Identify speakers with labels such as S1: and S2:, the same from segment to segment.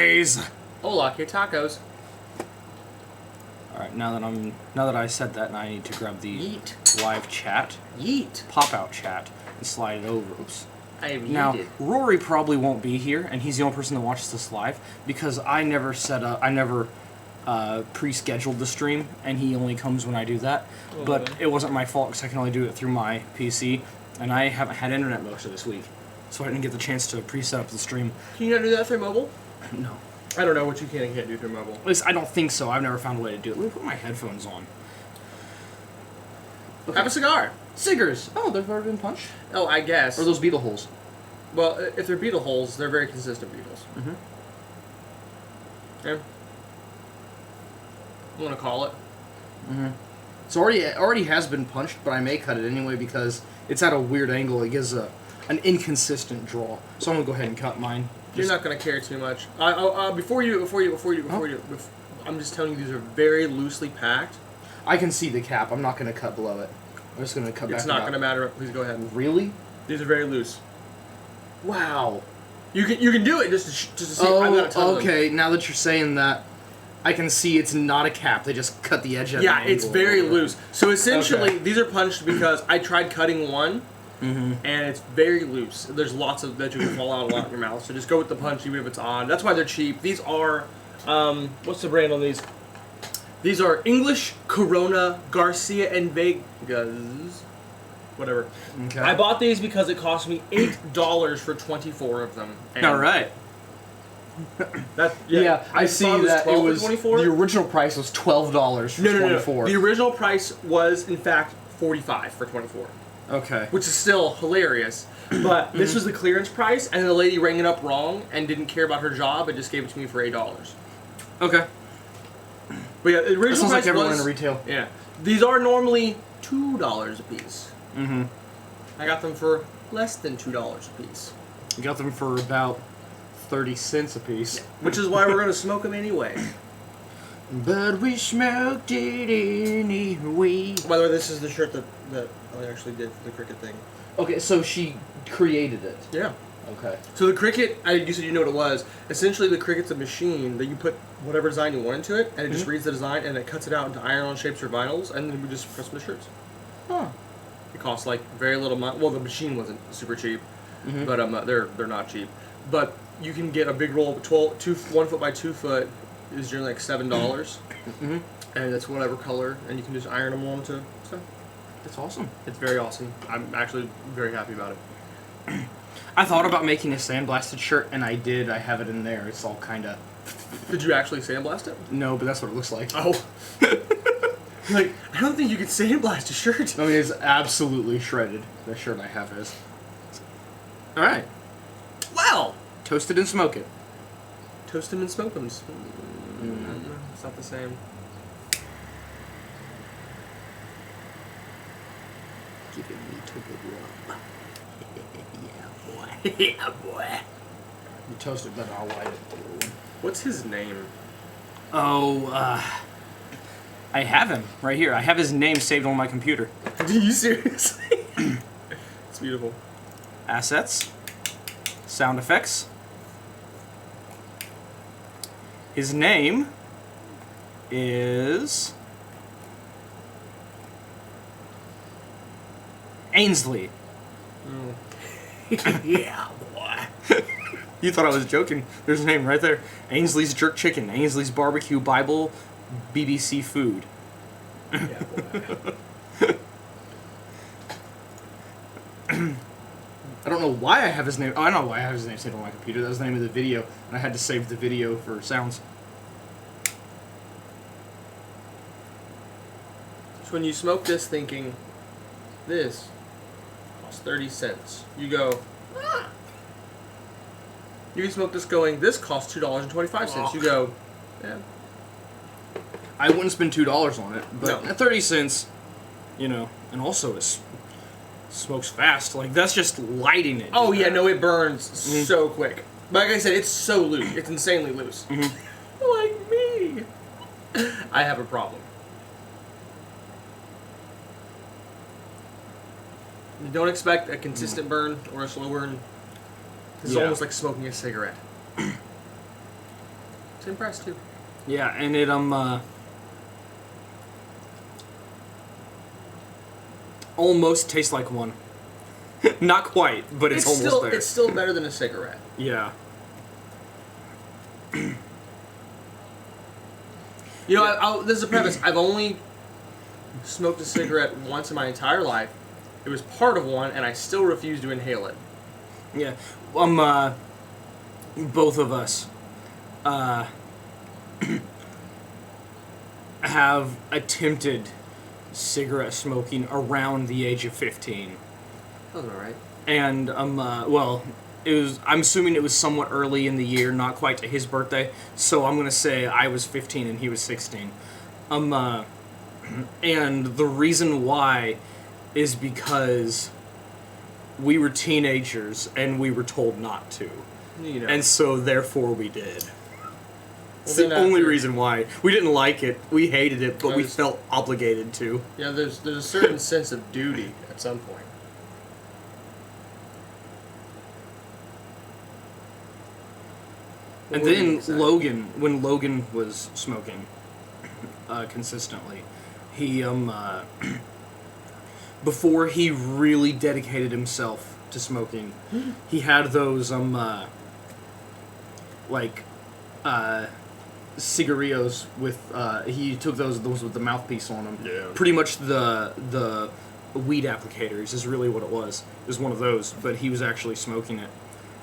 S1: guys.
S2: Hola, que tacos.
S1: All right, now that I said that, now I need to grab the live chat, pop out chat, and slide it over. Oops. Now Rory probably won't be here, and he's the only person that watches this live because I never pre-scheduled the stream, and he only comes when I do that.
S2: Oh,
S1: but it wasn't my fault because I can only do it through my PC, and I haven't had internet most of this week, so I didn't get the chance to pre-set up the stream.
S2: Can you not do that through mobile?
S1: No.
S2: I don't know what you can and can't do through mobile.
S1: At least I don't think so. I've never found a way to do it. Let me put my headphones on.
S2: Okay. Have a cigar.
S1: Cigars. Oh, they've already been punched?
S2: Oh, I guess.
S1: Or those beetle holes?
S2: Well, if they're beetle holes, they're very consistent beetles.
S1: Mm-hmm.
S2: Yeah. You want to call it?
S1: Mm-hmm. It already has been punched, but I may cut it anyway because it's at a weird angle. It gives an inconsistent draw. So I'm gonna go ahead and cut mine.
S2: You're not gonna care too much. Before you, I'm just telling you these are very loosely packed.
S1: I can see the cap. I'm not gonna cut below it. I'm just gonna cut back.
S2: It's not gonna matter. Please go ahead.
S1: Really?
S2: These are very loose.
S1: Wow.
S2: You can do it just to see.
S1: Oh, okay. Now that you're saying that, I can see it's not a cap. They just cut the edge of it.
S2: Yeah, it's very loose. So essentially, these are punched because I tried cutting one. Mm-hmm. And it's very loose. There's lots of that you can fall out a lot in your mouth. So just go with the punch, even if it's odd. That's why they're cheap. These are, what's the brand on these? These are English Corona Garcia and Vegas. Whatever.
S1: Okay.
S2: I bought these because it cost me $8 for 24 of them. And
S1: all right. I see that it was 24? The original price was $12 for 24.
S2: No. The original price was in fact $45 for 24.
S1: Okay.
S2: Which is still hilarious. But this was the clearance price, and the lady rang it up wrong and didn't care about her job and just gave it to me for $8.
S1: Okay.
S2: But yeah, the original price
S1: like everyone in retail.
S2: Yeah. These are normally $2 a piece.
S1: Mm-hmm.
S2: I got them for less than $2 a piece.
S1: You got them for about 30 cents a piece.
S2: Yeah. Which is why we're going to smoke them anyway.
S1: But we smoked it anyway.
S2: By the way, this is the shirt that I actually did for the cricket thing.
S1: Okay, so she created it.
S2: Yeah.
S1: Okay.
S2: So the cricket, you said you know what it was. Essentially, the cricket's a machine that you put whatever design you want into it, and it just reads the design, and it cuts it out into iron-on shapes or vinyls, and then we just custom the shirts.
S1: Huh.
S2: It costs like very little money. Well, the machine wasn't super cheap, but they're not cheap. But you can get a big roll of 1 foot by 2 foot is generally like $7, and it's whatever color, and you can just iron them onto stuff.
S1: That's awesome.
S2: It's very awesome. I'm actually very happy about it.
S1: I thought about making a sandblasted shirt, and I did. I have it in there. It's all kind of...
S2: Did you actually sandblast it?
S1: No, but that's what it looks like.
S2: Oh. Like, I don't think you could sandblast a shirt.
S1: I mean, it's absolutely shredded. The shirt I have is. All right.
S2: Well.
S1: Toast it and smoke it.
S2: Toast them and smoke them. It's not the same.
S1: Give me to the rub. Yeah, boy.
S2: Yeah, boy.
S1: You toast it, then I'll light it.
S2: What's his name?
S1: Oh, I have him right here. I have his name saved on my computer.
S2: Are you seriously? It's beautiful.
S1: Assets. Sound effects. His name is... Ainsley.
S2: Oh. Yeah, boy.
S1: You thought I was joking. There's a name right there. Ainsley's Jerk Chicken. Ainsley's Barbecue Bible BBC Food.
S2: Yeah, boy.
S1: I don't know why I have his name. Oh, I know why I have his name saved on my computer. That was the name of the video, and I had to save the video for sounds.
S2: So when you smoke this thinking, this costs 30 cents, you go, ah. You can smoke this going, this costs $2.25. You go, yeah.
S1: I wouldn't spend $2 on it, but
S2: No.
S1: at 30 cents, you know, and also it smokes fast. Like, that's just lighting it.
S2: Oh, yeah, no, it burns so quick. Like I said, it's so loose. It's insanely loose. Like me. I have a problem. You don't expect a consistent burn or a slow burn. This is almost like smoking a cigarette. Same price too.
S1: Yeah, and it almost tastes like one. Not quite, but it's almost
S2: still,
S1: there.
S2: It's still better than a cigarette.
S1: Yeah.
S2: You know, this is a premise. I've only smoked a cigarette once in my entire life. It was part of one, and I still refuse to inhale it.
S1: Yeah. Both of us have attempted cigarette smoking around the age of 15.
S2: That's all right.
S1: And, well, I'm assuming it was somewhat early in the year, not quite to his birthday, so I'm going to say I was 15 and he was 16. And the reason why is because we were teenagers and we were told not to.
S2: You know.
S1: And so, therefore, we did. It's
S2: Well,
S1: the only reason why. We didn't like it, we hated it, but we felt obligated to.
S2: Yeah, there's a certain sense of duty at some point.
S1: And then Logan, when Logan was smoking consistently, he before he really dedicated himself to smoking, he had those cigarillos with he took those with the mouthpiece on them.
S2: Yeah.
S1: Pretty much the weed applicators is really what it was. It was one of those, but he was actually smoking it.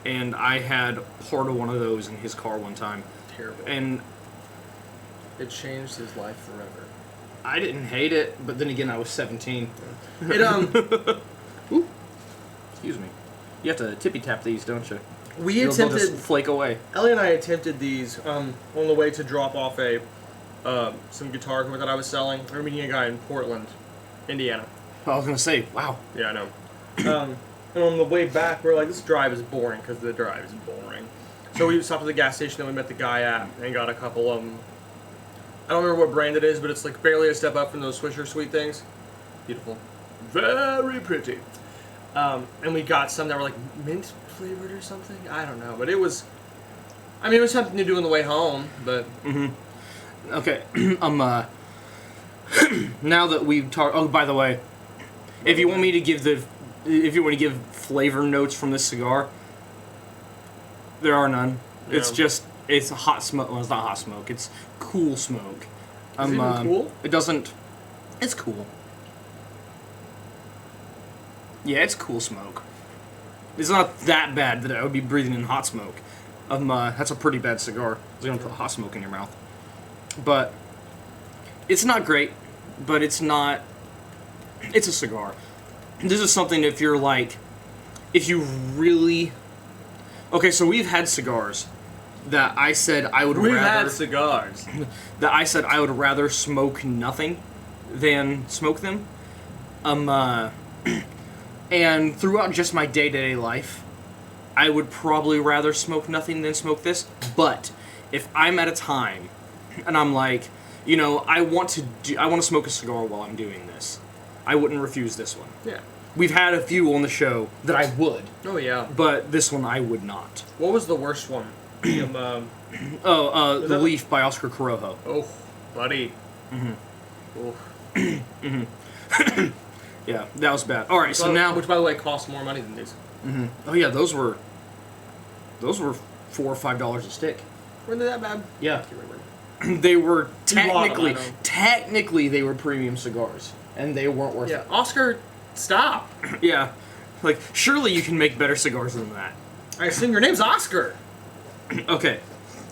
S1: And I had part of one of those in his car one time.
S2: Terrible.
S1: And
S2: it changed his life forever.
S1: I didn't hate it, but then again, I was 17.
S2: It
S1: Ooh. Excuse me. You have to tippy tap these, don't you?
S2: We
S1: They'll
S2: attempted.
S1: just flake away.
S2: Ellie and I attempted these on the way to drop off some guitar equipment that I was selling. We were meeting a guy in Portland, Indiana.
S1: I was gonna say, wow.
S2: Yeah, I know. And on the way back, we were like, this drive is boring because the drive is boring. So we stopped at the gas station that we met the guy at and got a couple of them. I don't remember what brand it is, but it's like barely a step up from those Swisher Sweet things. Beautiful. Very pretty. And we got some that were like mint flavored or something. I don't know, but it was. I mean, it was something to do on the way home, but.
S1: Mm-hmm. Okay. Now that we've talked. Oh, by the way, if you want me to give flavor notes from this cigar, there are none.
S2: Yeah.
S1: It's hot smoke. Well, it's not hot smoke. It's cool smoke.
S2: Is it even cool?
S1: It doesn't. It's cool. Yeah, it's cool smoke. It's not that bad that I would be breathing in hot smoke. That's a pretty bad cigar. It's gonna put hot smoke in your mouth. But it's not great. But it's not. It's a cigar. This is something if you really. Okay, so we've had cigars that I said I would rather.
S2: We've had cigars
S1: that I said I would rather smoke nothing than smoke them. And throughout just my day-to-day life, I would probably rather smoke nothing than smoke this. But if I'm at a time and I'm like, I want to smoke a cigar while I'm doing this, I wouldn't refuse this one.
S2: Yeah.
S1: We've had a few on the show that I would.
S2: Oh yeah.
S1: But this one I would not.
S2: What was the worst one?
S1: The Leaf by Oscar Corojo.
S2: Oh, buddy.
S1: Mm-hmm.
S2: Oh.
S1: Mm-hmm. Yeah, that was bad. All right, so now,
S2: which by the way cost more money than these.
S1: Mm-hmm. Oh yeah, those were $4 or $5 a stick.
S2: Weren't they that bad?
S1: Yeah.
S2: I can't remember.
S1: They were technically they were premium cigars, and they weren't worth it.
S2: Yeah, Oscar, stop.
S1: Yeah, like surely you can make better cigars than that.
S2: I assume your name's Oscar.
S1: Okay,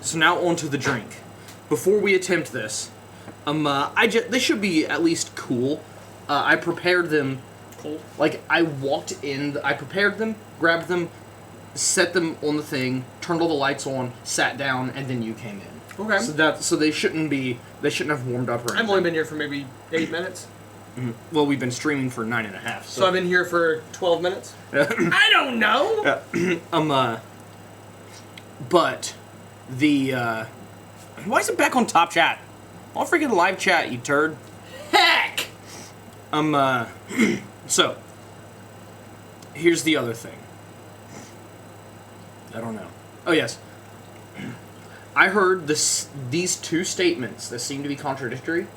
S1: so now on to the drink. Before we attempt this, they should be at least cool. I prepared them.
S2: Cold.
S1: Like I walked in, I prepared them, grabbed them, set them on the thing, turned all the lights on, sat down, and then you came in.
S2: Okay.
S1: So they shouldn't have warmed up or anything.
S2: I've only been here for maybe 8 minutes.
S1: Mm-hmm. Well, we've been streaming for 9.5.
S2: So I've been here for 12 minutes. I don't know.
S1: But the why is it back on top chat? I'll freaking live chat, you turd.
S2: Heck.
S1: So here's the other thing. I don't know. Oh yes. I heard these two statements that seem to be contradictory,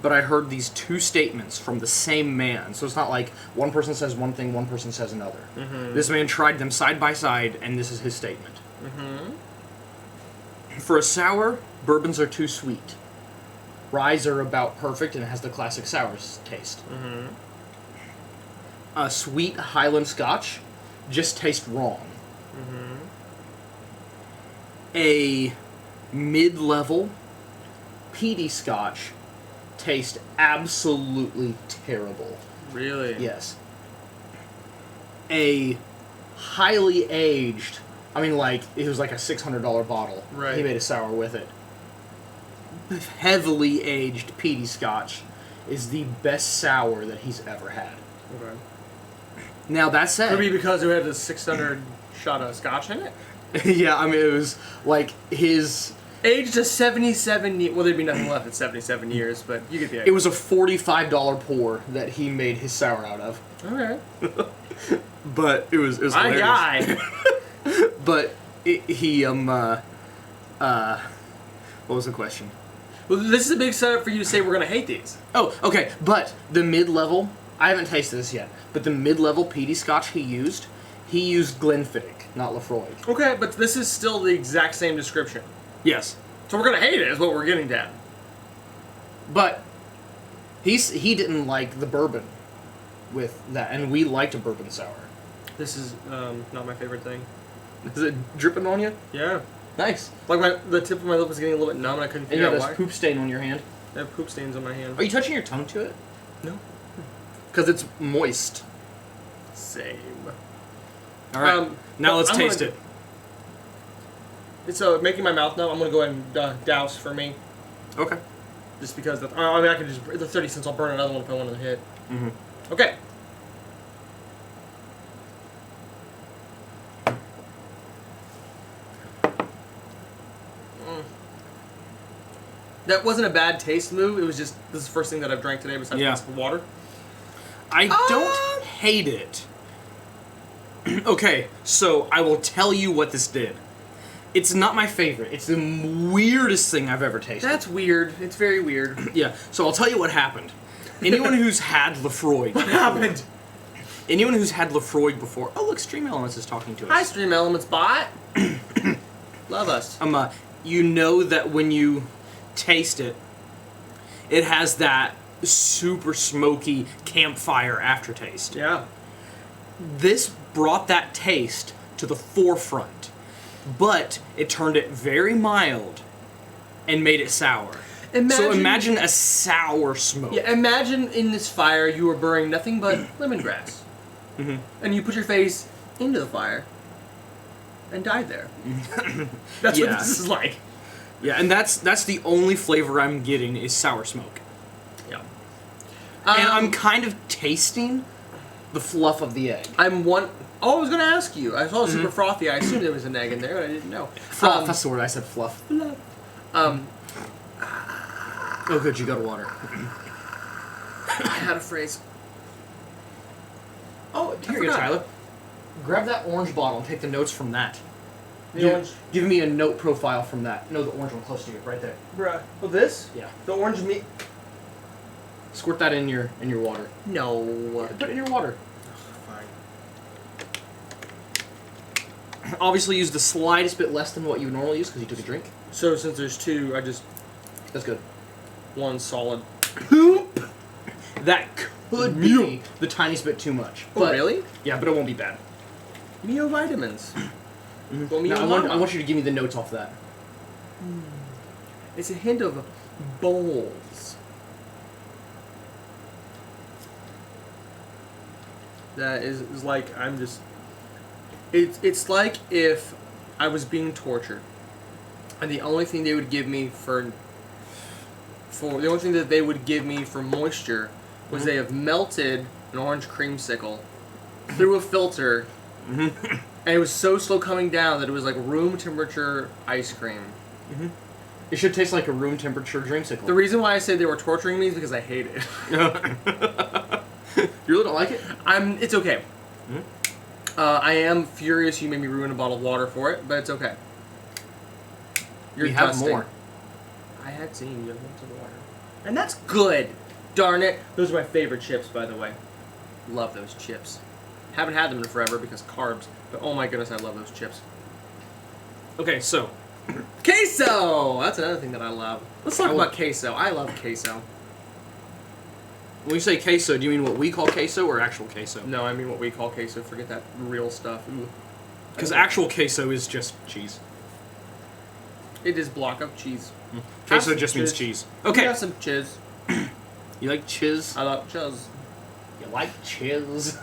S1: but I heard these two statements from the same man. So it's not like one person says one thing, one person says another. This man tried them side by side, and this is his statement. For a sour, bourbons are too sweet. Ryes are about perfect, and it has the classic sour taste. A sweet Highland Scotch just tastes wrong. A mid-level peaty Scotch tastes absolutely terrible.
S2: Really?
S1: Yes. A highly aged, I mean, like, it was like a $600 bottle.
S2: Right.
S1: He made a sour with it. Heavily aged peaty Scotch is the best sour that he's ever had.
S2: Okay.
S1: Now, that said...
S2: Maybe because it had a 600 shot of Scotch in it?
S1: Yeah, I mean, it was like his...
S2: Aged to 77 years. Well, there'd be nothing left at 77 years, but you get the idea.
S1: It was a $45 pour that he made his sour out of.
S2: Okay.
S1: But it was
S2: My
S1: hilarious.
S2: guy.
S1: But what was the question?
S2: Well, this is a big setup for you to say we're going to hate these.
S1: Oh, okay. But the mid-level, I haven't tasted this yet, but the mid-level peaty Scotch he used Glenfiddich, not Laphroaig.
S2: Okay, but this is still the exact same description.
S1: Yes.
S2: So we're going to hate it, is what we're getting at.
S1: But he didn't like the bourbon with that, and we liked a bourbon sour.
S2: This is not my favorite thing.
S1: Is it dripping on you?
S2: Yeah.
S1: Nice.
S2: Like the tip of my lip was getting a little bit numb, and I couldn't
S1: And
S2: figure
S1: you
S2: out
S1: have
S2: why.
S1: this poop stain on your hand.
S2: I have poop stains on my hand.
S1: Are you touching your tongue to it?
S2: No.
S1: Because it's moist.
S2: Same.
S1: All right. Now let's taste it.
S2: It's making my mouth numb. I'm going to go ahead and douse for me.
S1: Okay.
S2: Just because, I mean, I can just, the 30 cents, I'll burn another one if I want to hit. Okay. That wasn't a bad taste move. It was just, this is the first thing that I've drank today besides
S1: Yeah.
S2: water.
S1: I don't hate it. Okay, so I will tell you what this did. It's not my favorite. It's the weirdest thing I've ever tasted.
S2: That's weird. It's very weird.
S1: Yeah, so I'll tell you what happened. Anyone who's had Laphroaig...
S2: What happened?
S1: Anyone who's had Laphroaig before... Oh, look, Stream Elements is talking to us.
S2: Hi, Stream Elements bot. Love us.
S1: You know that when you taste it, it has that super smoky campfire aftertaste.
S2: Yeah.
S1: This brought that taste to the forefront, but it turned it very mild and made it sour. So imagine a sour smoke.
S2: Yeah, imagine in this fire you were burning nothing but lemongrass. And you put your face into the fire and died there. That's what this is like.
S1: Yeah, and that's the only flavor I'm getting is sour smoke.
S2: Yeah.
S1: And I'm kind of tasting the fluff of the egg.
S2: I was going to ask you. I saw it super frothy. I assumed there was an egg in there, but I didn't know.
S1: Fluff, that's the word. I said fluff. Oh, good, you got water.
S2: I had a phrase.
S1: Oh, here you go, Tyler. Grab that orange bottle and take the notes from that.
S2: The orange?
S1: Give me a note profile from that. No, the orange one close to you, right there.
S2: Bruh. Oh, this?
S1: Yeah.
S2: The orange meat?
S1: Squirt that in your water.
S2: No.
S1: Put it in your water.
S2: Fine.
S1: Obviously use the slightest bit less than what you would normally use because you took a drink.
S2: So since there's two, I just...
S1: That's good.
S2: One solid.
S1: Poop! That could be the tiniest bit too much.
S2: Oh, really?
S1: Yeah, but it won't be bad.
S2: Neovitamins. Well,
S1: Now, I want you to give me the notes off that.
S2: It's a hint of bowls. That is like, I'm just... It's like if I was being tortured, and the only thing they would give me for the only thing that they would give me for moisture was they have melted an orange creamsicle through a filter, and it was so slow coming down that it was like room temperature ice cream.
S1: It should taste like a room temperature dreamsicle.
S2: The reason why I say they were torturing me is because I hate it.
S1: You really don't like it?
S2: It's okay. I am furious you made me ruin a bottle of water for it, but it's okay.
S1: We have more.
S2: I had seen you went to the water. And that's good. Darn it. Those are my favorite chips, by the way. Love those chips. Haven't had them in forever because carbs. But oh my goodness, I love those chips.
S1: Okay, so.
S2: Queso! That's another thing that I love. Let's talk about queso. I love queso.
S1: When you say queso, do you mean what we call queso or actual queso?
S2: No, I mean what we call queso. Forget that real stuff.
S1: Because actual queso is just cheese.
S2: It is block of cheese.
S1: Queso just means cheese. Okay.
S2: Have some chiz.
S1: You like chiz?
S2: I love chiz.
S1: You like chiz?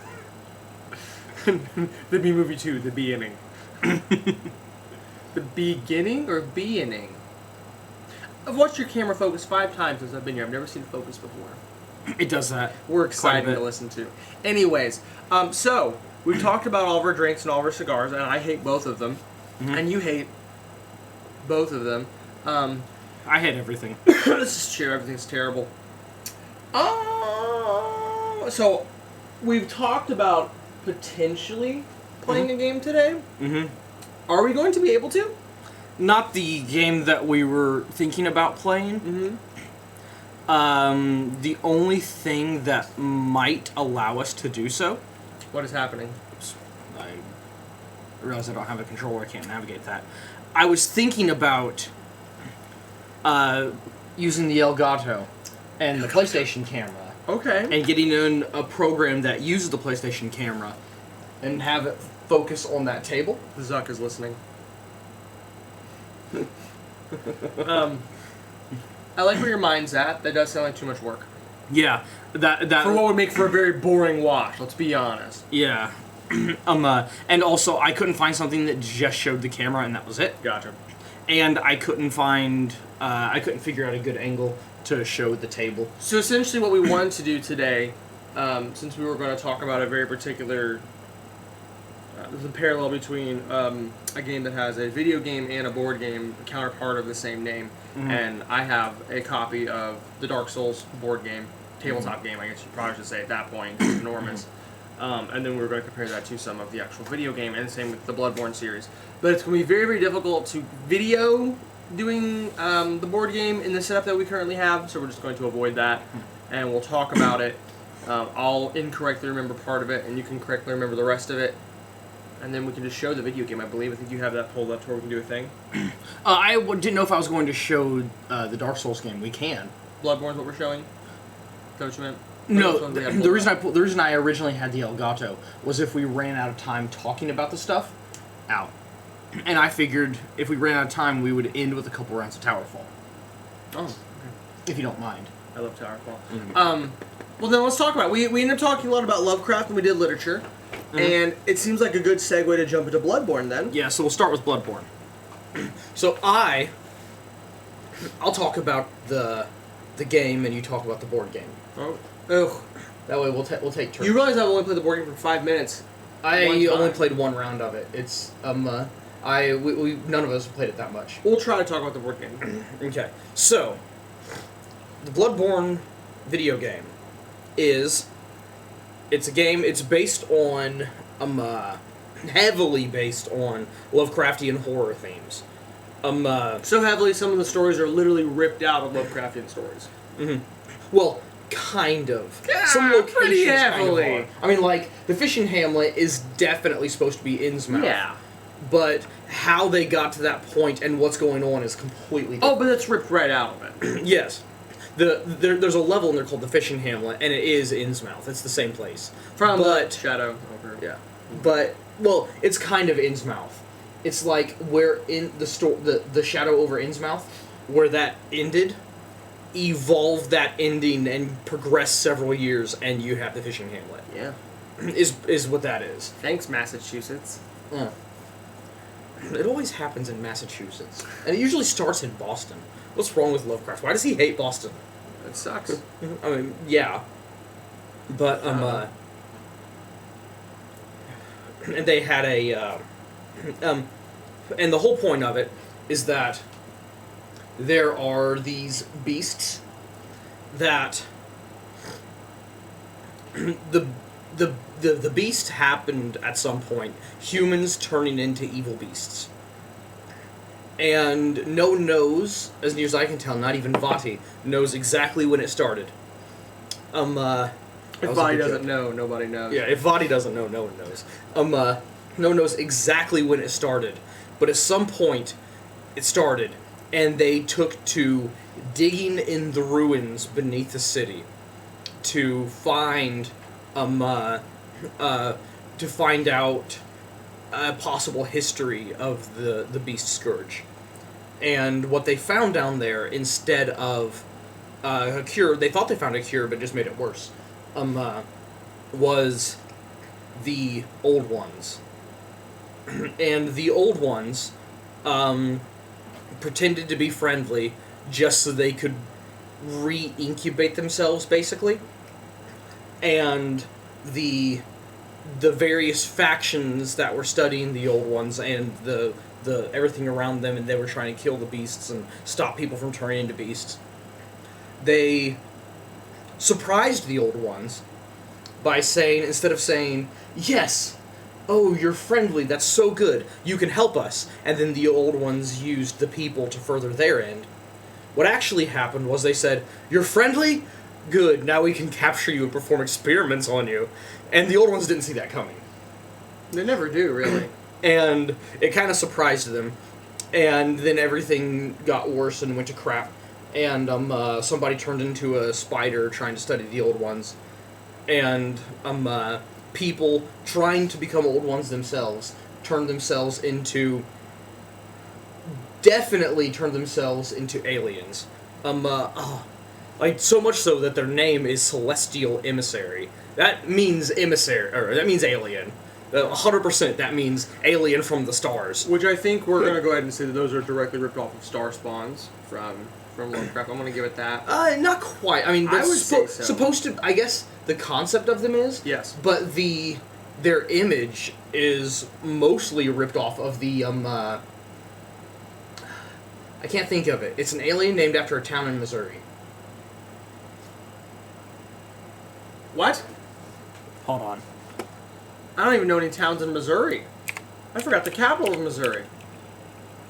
S2: The B movie 2, The Beginning. The beginning or beginning? I've watched your camera focus 5 times since I've been here. I've never seen it focus before.
S1: It does that.
S2: We're excited to listen to. Anyways, so we've talked about all of our drinks and all of our cigars, and I hate both of them, and you hate both of them.
S1: I hate everything.
S2: This is true. Everything's terrible. So we've talked about potentially playing a game today. Mm-hmm. Are we going to be able to?
S1: Not the game that we were thinking about playing. Mm-hmm. The only thing that might allow us to do so.
S2: What is happening?
S1: Oops. I realize I don't have a controller. I can't navigate that. I was thinking about using the Elgato and the PlayStation camera.
S2: Okay.
S1: And getting in a program that uses the PlayStation camera and have it focus on that table.
S2: Zuck is listening. I like where your mind's at. That does sound like too much work.
S1: Yeah, that
S2: for what would make for a very boring watch. Let's be honest.
S1: Yeah, and also I couldn't find something that just showed the camera and that was it.
S2: Gotcha.
S1: And I couldn't figure out a good angle to show the table.
S2: So essentially, what we wanted to do today, since we were going to talk about a very particular. There's a parallel between a game that has a video game and a board game counterpart of the same name. Mm-hmm. And I have a copy of the Dark Souls board game, tabletop game, I guess you probably should say at that point. It's enormous. And then we were going to compare that to some of the actual video game, and the same with the Bloodborne series. But it's going to be very, very difficult to video doing the board game in the setup that we currently have, so we're just going to avoid that. And we'll talk about it. I'll incorrectly remember part of it, and you can correctly remember the rest of it. And then we can just show the video game, I believe. I think you have that pulled up to where we can do a thing.
S1: I didn't know if I was going to show the Dark Souls game. We can.
S2: Bloodborne's what we're showing? Is that what you meant?
S1: No, the reason I originally had the Elgato was if we ran out of time talking about the stuff, out. And I figured if we ran out of time, we would end with a couple rounds of Towerfall.
S2: Oh, okay.
S1: If you don't mind.
S2: I love Towerfall. Mm-hmm. Well, then let's talk about it. We ended up talking a lot about Lovecraft when we did literature. Mm-hmm. And it seems like a good segue to jump into Bloodborne, then.
S1: Yeah, so we'll start with Bloodborne. So I'll talk about the game, and you talk about the board game.
S2: Oh. Ugh.
S1: That way we'll take turns.
S2: You realize I've only played the board game for 5 minutes.
S1: I only played one round of it. It's none of us have played it that much.
S2: We'll try to talk about the board game.
S1: Okay, so the Bloodborne video game it's a game. It's based on heavily based on Lovecraftian horror themes.
S2: So heavily, some of the stories are literally ripped out of Lovecraftian stories.
S1: Mm-hmm. Well, kind of.
S2: Yeah,
S1: some locations
S2: pretty heavily.
S1: Kind of are. I mean, like the fishing hamlet is definitely supposed to be Innsmouth.
S2: Yeah.
S1: But how they got to that point and what's going on is completely different.
S2: Oh, but it's ripped right out of it.
S1: Yes. There's a level in there called the Fishing Hamlet, and it is Innsmouth. It's the same place.
S2: But Shadow over.
S1: Yeah. But, well, it's kind of Innsmouth. It's like where in the Shadow over Innsmouth, where that ended, evolved that ending and progressed several years, and you have the Fishing Hamlet.
S2: Yeah.
S1: Is what that is.
S2: Thanks, Massachusetts.
S1: It always happens in Massachusetts. And it usually starts in Boston. What's wrong with Lovecraft? Why does he hate Boston?
S2: It sucks.
S1: I mean, yeah. But, and they had and the whole point of it is that there are these beasts that the beast happened at some point. Humans turning into evil beasts. And no one knows, as near as I can tell, not even Vati, knows exactly when it started.
S2: If Vati doesn't know, nobody knows.
S1: Yeah, if Vati doesn't know, no one knows. No one knows exactly when it started. But at some point, it started, and they took to digging in the ruins beneath the city to find out a possible history of the Beast Scourge. And what they found down there, instead of a cure, they thought they found a cure, but just made it worse, was the Old Ones. And the Old Ones pretended to be friendly just so they could re-incubate themselves, basically. And the various factions that were studying the Old Ones and the everything around them, and they were trying to kill the beasts and stop people from turning into beasts. They surprised the Old Ones by saying, instead of saying, yes, oh, you're friendly, that's so good, you can help us, and then the Old Ones used the people to further their end. What actually happened was they said, you're friendly? Good, now we can capture you and perform experiments on you. And the Old Ones didn't see that coming.
S2: They never do, really.
S1: And it kind of surprised them. And then everything got worse and went to crap. And somebody turned into a spider trying to study the Old Ones. And people trying to become Old Ones themselves definitely turned themselves into aliens. Like, so much so that their name is Celestial Emissary. That means emissary, or that means alien. 100% that means alien from the stars.
S2: Which I think we're going to go ahead and say that those are directly ripped off of Star Spawns from Lovecraft. I'm going to give it that.
S1: Not quite. I mean,
S2: I would say so.
S1: Supposed to, I guess, the concept of them is.
S2: Yes.
S1: But their image is mostly ripped off of the, I can't think of it. It's an alien named after a town in Missouri.
S2: What?
S1: Hold on.
S2: I don't even know any towns in Missouri. I forgot the capital of Missouri.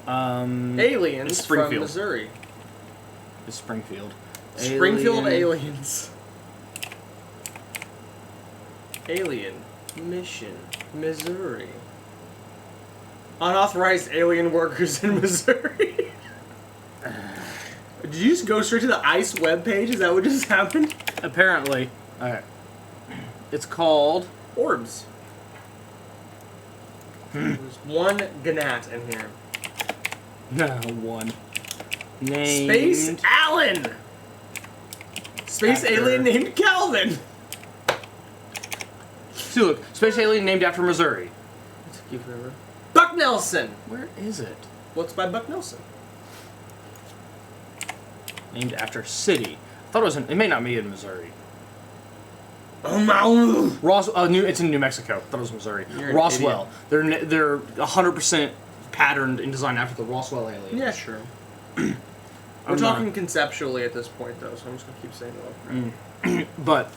S2: Aliens from Missouri.
S1: It's Springfield.
S2: Springfield Aliens. Alien Mission, Missouri. Unauthorized alien workers in Missouri. Did you just go straight to the ICE webpage? Is that what just happened?
S1: Apparently. Alright. It's called
S2: Orbs. There's one Gnat in here.
S1: No, one. Named...
S2: Space Allen! Space alien named Kelvin!
S1: See, look. Space alien named after Missouri.
S2: It took you forever. Buck Nelson!
S1: Where is it?
S2: What's by Buck Nelson?
S1: Named after city. I thought it was it may not be in Missouri.
S2: Oh my!
S1: It's in New Mexico. I thought it was Missouri.
S2: Roswell.
S1: They're 100% patterned and designed after the Roswell aliens.
S2: Yeah, sure. We're talking conceptually at this point, though, so I'm just gonna keep saying Lovecraft.
S1: But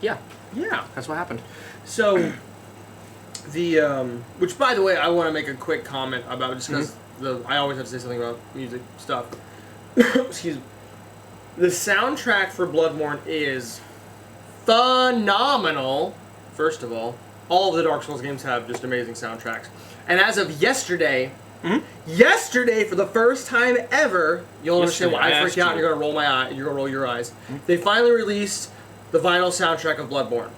S1: yeah,
S2: yeah,
S1: that's what happened.
S2: So which, by the way, I want to make a quick comment about, just because I always have to say something about music stuff. Excuse me. The soundtrack for Bloodborne is phenomenal. First of all of the Dark Souls games have just amazing soundtracks. And as of yesterday, for the first time ever, you'll understand why I freaked out and you're going to roll your eyes. They finally released the vinyl soundtrack of Bloodborne,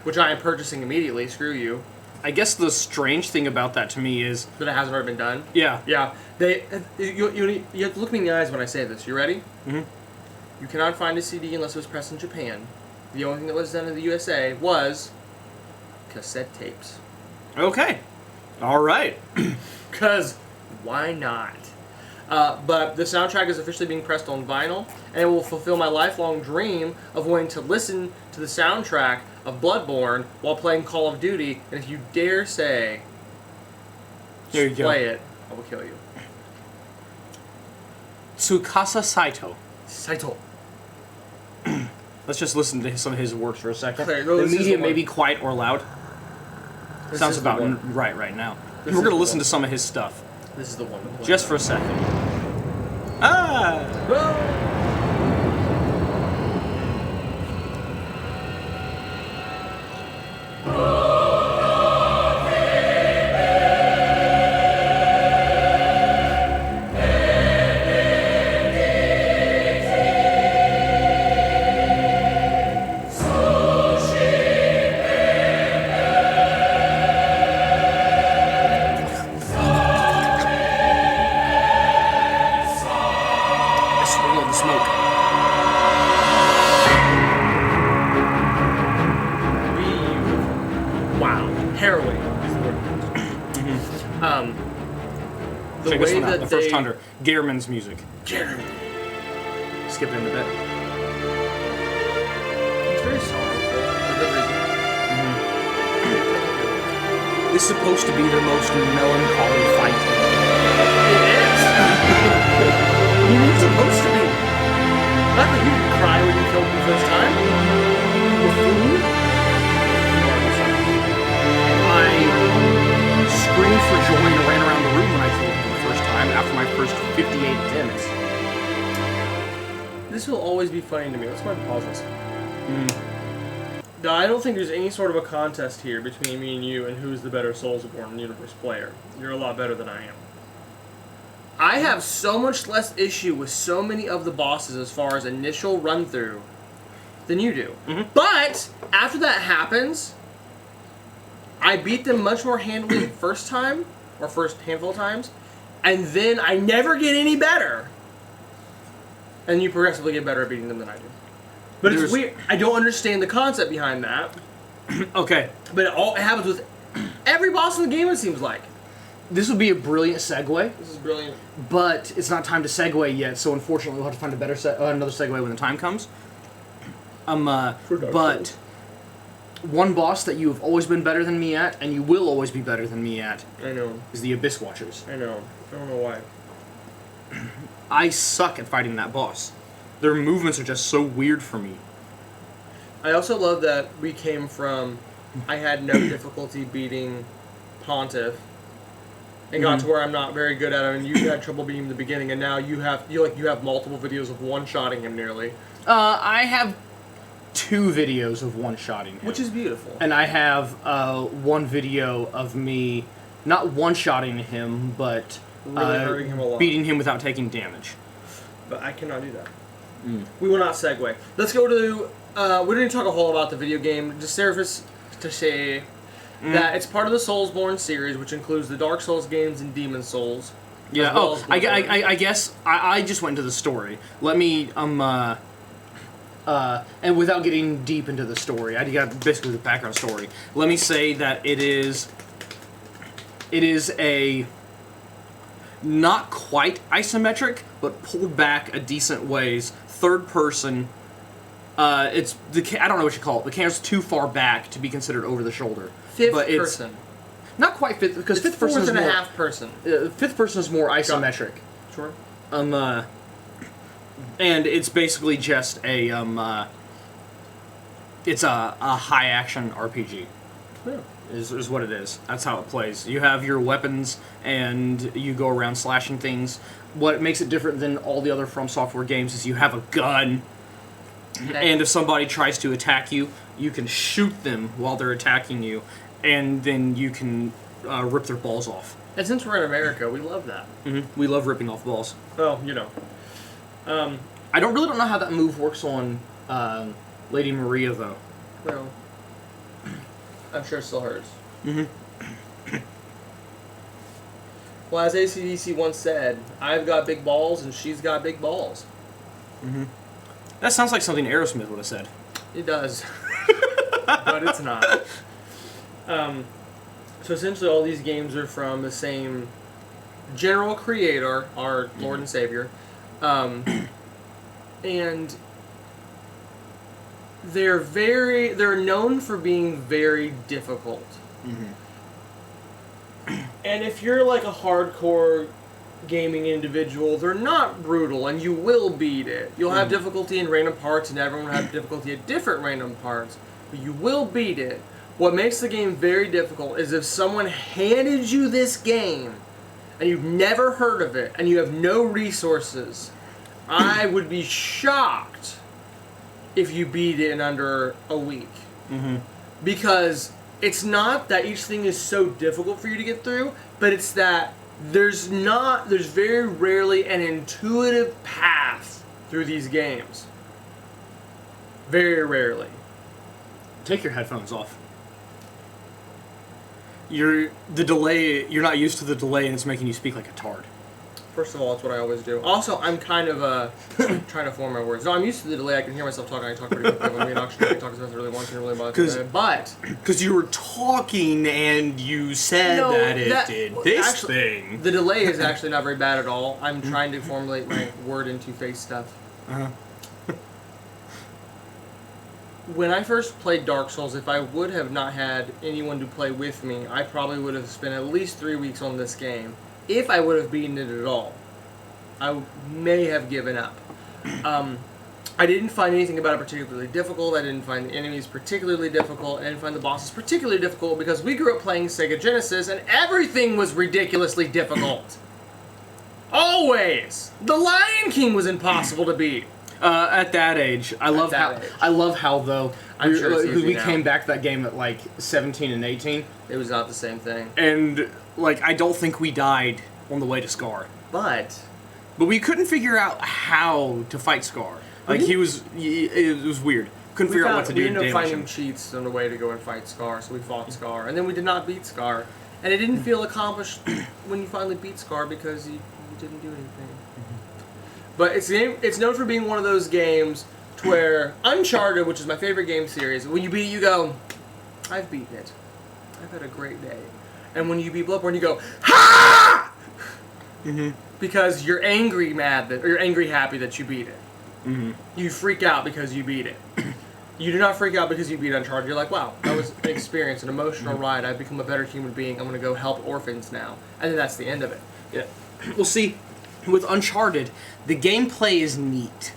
S2: which I am purchasing immediately. Screw you.
S1: I guess the strange thing about that to me is
S2: that it hasn't already been done.
S1: Yeah.
S2: Yeah. You have to look me in the eyes when I say this. You ready?
S1: Mm-hmm.
S2: You cannot find a CD unless it was pressed in Japan. The only thing that was done in the USA was cassette tapes.
S1: Okay. All right.
S2: Because why not? But the soundtrack is officially being pressed on vinyl, and it will fulfill my lifelong dream of wanting to listen to the soundtrack of Bloodborne while playing Call of Duty. And if you dare say, play it, I will kill you.
S1: Tsukasa Saito.
S2: Saito.
S1: Let's just listen to some of his works for a second.
S2: Okay, no,
S1: the medium may be quiet or loud. Sounds about right now. We're going to listen to some of his stuff.
S2: This is the one.
S1: Just for a second. Ah!
S2: Whoa.
S1: The first Hunter. Gehrman's music.
S2: Gehrman.
S1: Skip it in a bit.
S2: It's very sorrowful for good reason.
S1: This is supposed to be the most melancholy fight.
S2: It is. It's supposed to be. Not that you didn't cry when you killed me the first time. Buffoon.
S1: I screamed for joy and ran around the room when I killed him the first time after my first 58 attempts.
S2: This will always be funny to me. Let's go ahead and pause this. No, I don't think there's any sort of a contest here between me and you and who's the better Soulsborne universe player. You're a lot better than I am. I have so much less issue with so many of the bosses as far as initial run-through than you do. But after that happens, I beat them much more handily first time, or first handful of times, and then I never get any better. And you progressively get better at beating them than I do. But it's weird. I don't understand the concept behind that.
S1: Okay.
S2: But it happens with every boss in the game, it seems like.
S1: This would be a brilliant segue.
S2: This is brilliant.
S1: But it's not time to segue yet, so unfortunately we'll have to find a better another segue when the time comes. But one boss that you have always been better than me at, and you will always be better than me at,
S2: I know,
S1: is the Abyss Watchers.
S2: I know. I don't know why.
S1: I suck at fighting that boss. Their movements are just so weird for me.
S2: I also love that we came from, I had no difficulty beating Pontiff, and got to where I'm not very good at him, and you had trouble beating him in the beginning, and now you have multiple videos of one-shotting him nearly.
S1: I have 2 videos of one-shotting him.
S2: Which is beautiful.
S1: And I have one video of me not one-shotting him, but
S2: really hurting him a lot.
S1: Beating him without taking damage.
S2: But I cannot do that. We will not segue. Let's go to, we didn't talk a whole lot about the video game. Just surface to say that it's part of the Soulsborne series, which includes the Dark Souls games and Demon Souls.
S1: Yeah, I guess I just went into the story. Let me, and without getting deep into the story, I got basically the background story. Let me say that it is a not quite isometric, but pulled back a decent ways, third person. I don't know what you call it. The camera's too far back to be considered over the shoulder.
S2: Fifth person.
S1: Not quite fifth, because
S2: it's
S1: fifth person is
S2: fourth and
S1: more,
S2: a half person.
S1: Fifth person is more isometric.
S2: Sure.
S1: And it's basically just a it's a high action RPG.
S2: Yeah.
S1: Is what it is. That's how it plays. You have your weapons and you go around slashing things. What makes it different than all the other From Software games is you have a gun. And if somebody tries to attack you, you can shoot them while they're attacking you, and then you can rip their balls off.
S2: And since we're in America, we love that.
S1: We love ripping off balls.
S2: Well, you know.
S1: I don't know how that move works on Lady Maria, though.
S2: Well, I'm sure it still hurts. Well, as AC/DC once said, I've got big balls and she's got big balls.
S1: That sounds like something Aerosmith would have said.
S2: It does. But it's not. So essentially all these games are from the same general creator, our Lord and Savior. And they're known for being very difficult. And if you're like a hardcore gaming individual, they're not brutal, and you will beat it. You'll have difficulty in random parts, and everyone will have difficulty at different random parts, but you will beat it. What makes the game very difficult is if someone handed you this game and you've never heard of it and you have no resources, I would be shocked if you beat it in under a week.
S1: Mm-hmm.
S2: Because it's not that each thing is so difficult for you to get through, but it's that there's very rarely an intuitive path through these games. Very rarely.
S1: Take your headphones off. You're not used to the delay, and it's making you speak like a tard.
S2: First of all, that's what I always do. Also, I'm kind of trying to form my words. No, I'm used to the delay. I can hear myself talking. I talk pretty quickly. When we actually talk as fast as I really want to, really much. But
S1: because you were talking and you said that did this thing.
S2: The delay is actually not very bad at all. I'm trying to formulate my word into face stuff.
S1: Uh-huh.
S2: When I first played Dark Souls, if I would have not had anyone to play with me, I probably would have spent at least 3 weeks on this game. If I would have beaten it at all, I may have given up. I didn't find anything about it particularly difficult. I didn't find the enemies particularly difficult. I didn't find the bosses particularly difficult because we grew up playing Sega Genesis and everything was ridiculously difficult. Always! The Lion King was impossible to beat.
S1: At that age, I love how though
S2: I'm sure it's
S1: we came back to that game at like 17 and 18.
S2: It was not the same thing.
S1: And like I don't think we died on the way to Scar.
S2: But
S1: we couldn't figure out how to fight Scar. Like it was weird. Couldn't figure out what to do.
S2: We ended up finding cheats on the way to go and fight Scar, so we fought Scar, and then we did not beat Scar, and it didn't feel accomplished when you finally beat Scar because you didn't do anything. But it's known for being one of those games to where Uncharted, which is my favorite game series, when you beat it, you go, I've beaten it. I've had a great day. And when you beat Bloodborne, you go, ha!
S1: Mm-hmm.
S2: Because you're angry happy that you beat it.
S1: Mm-hmm.
S2: You freak out because you beat it. You do not freak out because you beat Uncharted. You're like, wow, that was an experience, an emotional ride. I've become a better human being. I'm going to go help orphans now. And then that's the end of it.
S1: Yeah. Well, see, with Uncharted, the gameplay is neat.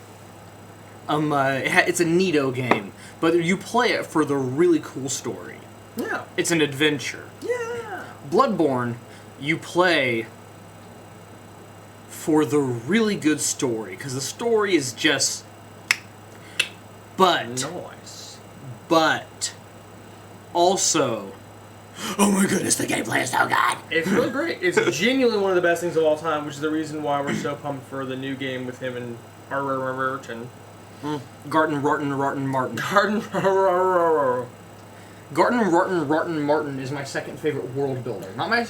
S1: It's a neato game, but you play it for the really cool story.
S2: Yeah.
S1: It's an adventure.
S2: Yeah.
S1: Bloodborne, you play for the really good story, because the story is just...
S2: Nice.
S1: But also... Oh my goodness, the gameplay is so good!
S2: It's really great. It's genuinely one of the best things of all time, which is the reason why we're so pumped for the new game with him and Martin.
S1: Garten Martin. Garten Martin is my second favorite world builder. I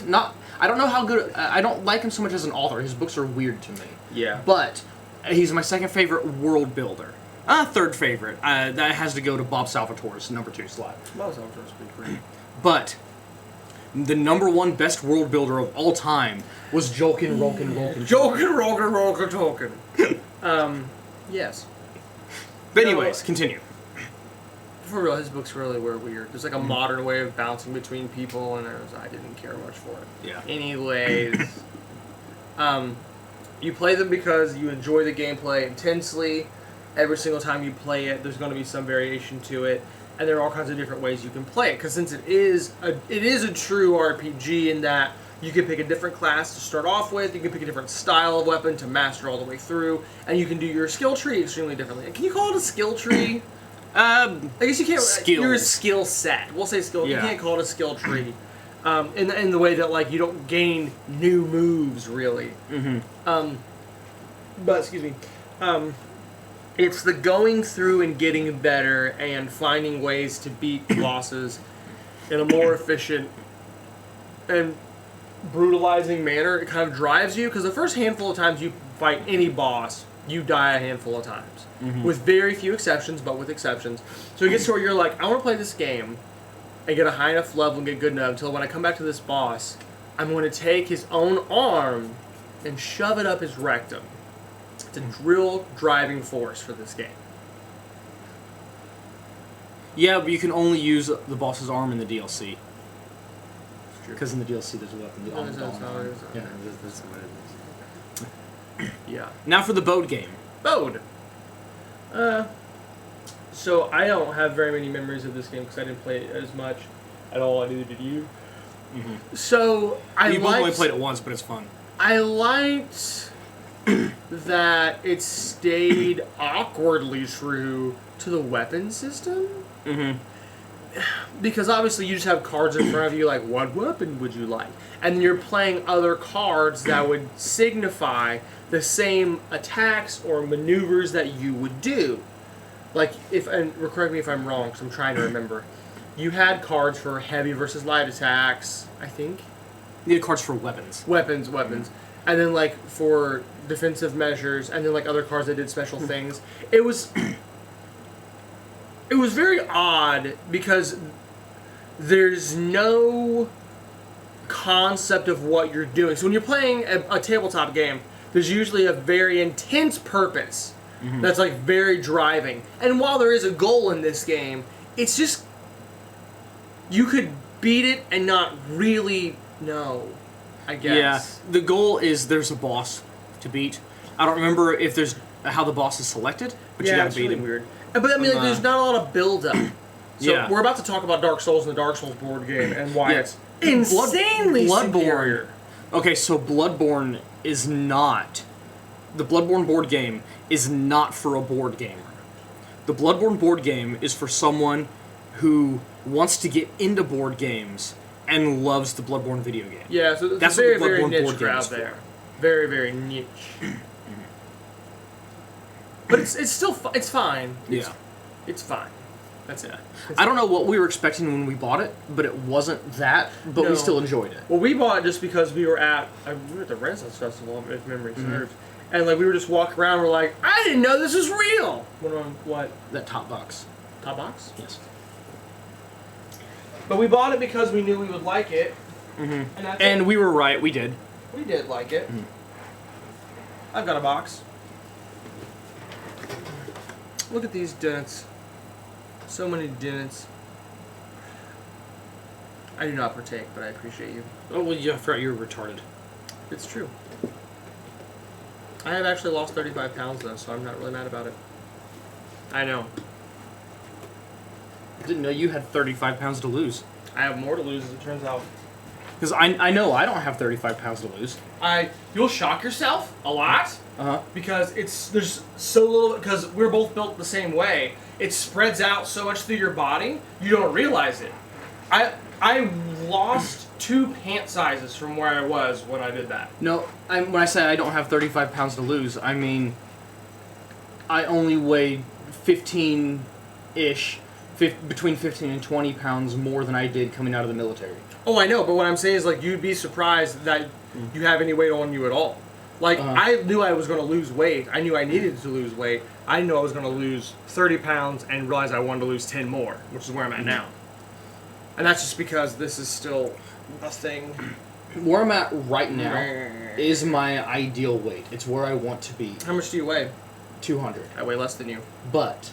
S1: don't know how good... I don't like him so much as an author. His books are weird to me.
S2: Yeah.
S1: But he's my second favorite world builder. Third favorite. That has to go to Bob Salvatore's number 2 slot.
S2: Bob Salvatore's pretty great.
S1: But the number 1 best world builder of all time was Jolkin Rolkin.
S2: Yes.
S1: But anyways, continue.
S2: For real, his books really were weird. There's like a modern way of bouncing between people, and I didn't care much for it.
S1: Yeah.
S2: Anyways, you play them because you enjoy the gameplay intensely. Every single time you play it, there's going to be some variation to it, and there are all kinds of different ways you can play it. Because since it is a true RPG in that you can pick a different class to start off with, you can pick a different style of weapon to master all the way through, and you can do your skill tree extremely differently. Can you call it a skill tree?
S1: I
S2: guess you can't.
S1: Skills.
S2: You're a skill set. We'll say skill.
S1: Yeah.
S2: You can't call it a skill tree. In the way that like you don't gain new moves really.
S1: Mm-hmm.
S2: But excuse me. It's the going through and getting better and finding ways to beat bosses in a more efficient and brutalizing manner. It kind of drives you because the first handful of times you fight any boss, you die a handful of times. Mm-hmm. With very few exceptions, but with exceptions. So it gets to where you're like, I want to play this game and get a high enough level and get good enough until when I come back to this boss, I'm going to take his own arm and shove it up his rectum. It's a real driving force for this game.
S1: Yeah, but you can only use the boss's arm in the DLC. Because in the DLC there's a weapon.
S2: Yeah, that's what it is. Yeah.
S1: Now for the Bode game.
S2: Bode! So I don't have very many memories of this game because I didn't play it as much. and all I needed to do. Mm-hmm. So
S1: You've only played it once, but it's fun.
S2: I liked that it stayed awkwardly true to the weapon system. Mm-hmm. Because obviously you just have cards in front of you like, what weapon would you like? And then you're playing other cards that would signify the same attacks or maneuvers that you would do. Like, and correct me if I'm wrong, because I'm trying to remember. You had cards for heavy versus light attacks, I think.
S1: You had cards for weapons.
S2: Weapons. And then, like, for defensive measures, and then, like, other cards that did special things. It was very odd, because there's no concept of what you're doing. So when you're playing a tabletop game, there's usually a very intense purpose that's, like, very driving. And while there is a goal in this game, it's just... You could beat it and not really know, I guess.
S1: Yeah, the goal is there's a boss to beat. I don't remember if there's how the boss is selected, but you gotta beat him.
S2: Weird. But I mean, like, there's not a lot of build-up. So we're about to talk about Dark Souls and the Dark Souls board game and why it's insanely superior.
S1: Okay, so Bloodborne is not... The Bloodborne board game is not for a board gamer. The Bloodborne board game is for someone who wants to get into board games and loves the Bloodborne video game.
S2: Yeah, so that's a very, very niche crowd there. Very, very niche. But it's still it's fine. It's fine. That's it.
S1: I don't know what we were expecting when we bought it, but it wasn't that, but we still enjoyed it.
S2: Well, we bought it just because we were at the Renaissance Festival, if memory serves. And like we were just walking around, we're like, I didn't know this was real! What?
S1: That top box.
S2: Top box?
S1: Yes.
S2: But we bought it because we knew we would like it.
S1: Mm-hmm. And we were right, we did.
S2: We did like it. I've got a box. Look at these dents. So many dents. I do not partake, but I appreciate you.
S1: Oh, well, yeah, I forgot you were retarded.
S2: It's true. I have actually lost 35 pounds, though, so I'm not really mad about it. I know.
S1: I didn't know you had 35 pounds to lose.
S2: I have more to lose, as it turns out.
S1: Because I know I don't have 35 pounds to lose.
S2: You'll shock yourself a lot.
S1: Uh-huh.
S2: Because there's so little, because we're both built the same way. It spreads out so much through your body, you don't realize it. I lost 2 pant sizes from where I was when I did that.
S1: No, when I say I don't have 35 pounds to lose, I mean I only weigh 15-ish, between 15 and 20 pounds more than I did coming out of the military.
S2: Oh, I know, but what I'm saying is, like, you'd be surprised that you have any weight on you at all. Like, I knew I was going to lose weight. I knew I needed to lose weight. I knew I was going to lose 30 pounds and realized I wanted to lose 10 more, which is where I'm at now. And that's just because this is still a thing.
S1: Where I'm at right now is my ideal weight. It's where I want to be.
S2: How much do you weigh?
S1: 200.
S2: I weigh less than you.
S1: But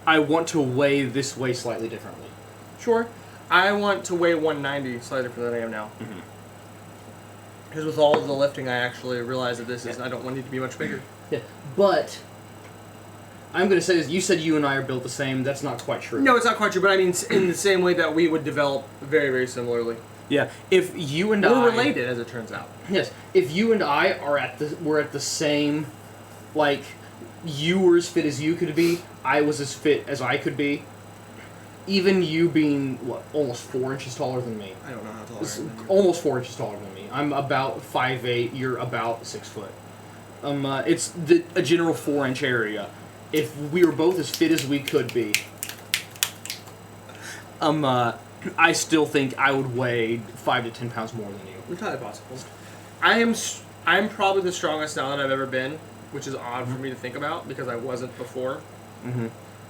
S1: I want to weigh this way slightly differently.
S2: Sure. I want to weigh 190, slightly different than I am now. Because with all of the lifting, I actually realize that I don't need to be much bigger.
S1: Yeah, but I'm going to say this. You said you and I are built the same. That's not quite true.
S2: No, it's not quite true, but I mean in the same way that we would develop very, very similarly.
S1: Yeah, if you and
S2: We're related, as it turns out.
S1: Yes, if you and I we're at the same, like, you were as fit as you could be, I was as fit as I could be. Even you being, almost 4 inches taller than me.
S2: I don't know how tall I am.
S1: Almost 4 inches taller than me. I'm about 5'8", you're about 6 foot. It's a general 4-inch area. If we were both as fit as we could be, I still think I would weigh 5 to 10 pounds more than you.
S2: Entirely possible. I'm probably the strongest now that I've ever been, which is odd for me to think about because I wasn't before.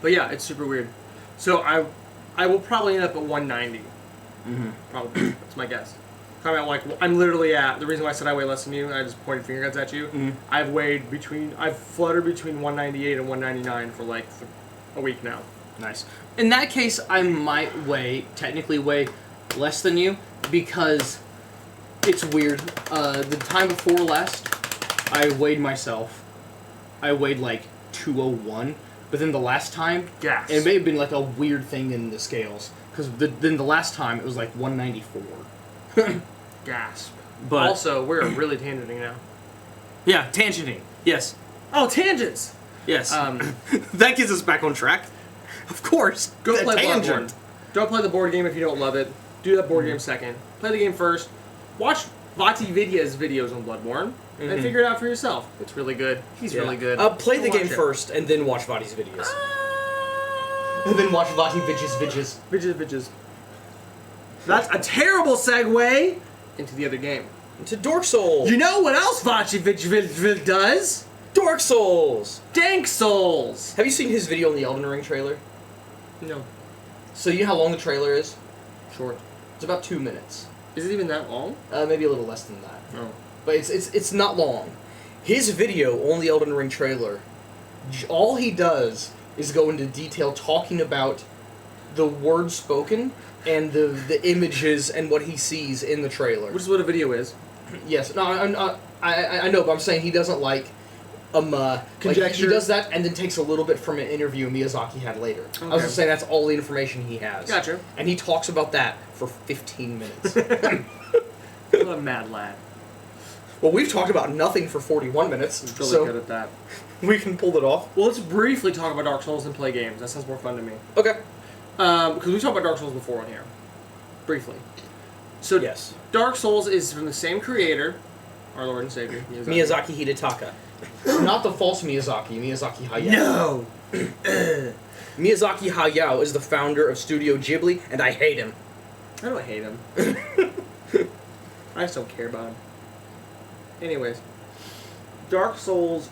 S2: But yeah, it's super weird. So I will probably end up at 190. Probably. That's my guess. I'm literally at, the reason why I said I weigh less than you, I just pointed finger guns at you, I've fluttered between 198 and 199 for like a week now.
S1: Nice. In that case, I might technically weigh less than you, because it's weird. The time before last, I weighed myself. I weighed like 201, but then the last time, it may have been like a weird thing in the scales. Because then the last time it was like 194.
S2: Gasp.
S1: But
S2: also, we're really tangenting now.
S1: Yeah, tangenting. Yes.
S2: Oh, tangents!
S1: Yes. That gets us back on track. Of course.
S2: Go play Bloodborne. Don't play the board game if you don't love it. Do that board game second. Play the game first. Watch Vati Vidya's videos on Bloodborne and figure it out for yourself. It's really good. He's really good.
S3: Play the game first and then watch Vati's videos. And then watch Vati Vidya's.
S2: Vidya's. That's a terrible segue into the other game.
S3: Into Dark Souls.
S2: You know what else Vati Vidya does?
S3: Dark Souls.
S2: Dank Souls.
S3: Have you seen his video on the Elden Ring trailer?
S2: No.
S3: So you know how long the trailer is?
S2: Short.
S3: It's about 2 minutes.
S2: Is it even that long?
S3: Maybe a little less than that.
S2: No.
S3: But it's not long. His video on the Elden Ring trailer, all he does is go into detail talking about the words spoken and the images and what he sees in the trailer.
S2: Which is what a video is.
S3: Yes. No, I know, but I'm saying he doesn't like
S2: conjecture.
S3: Like he does that and then takes a little bit from an interview Miyazaki had later. Okay. I was just saying that's all the information he has.
S2: Gotcha.
S3: And he talks about that for 15 minutes.
S2: What a mad lad.
S3: Well, we've talked about nothing for 41 minutes.
S2: He's really good at that.
S3: We can pull it off.
S2: Well, let's briefly talk about Dark Souls and play games. That sounds more fun to me.
S3: Okay.
S2: Because we talked about Dark Souls before on here. Briefly. So,
S3: yes.
S2: Dark Souls is from the same creator, our Lord and Savior,
S3: Miyazaki Hidetaka. Not the false Miyazaki, Miyazaki Hayao.
S2: No!
S3: Miyazaki Hayao is the founder of Studio Ghibli, and I hate him.
S2: I don't hate him. I just don't care about him. Anyways, Dark Souls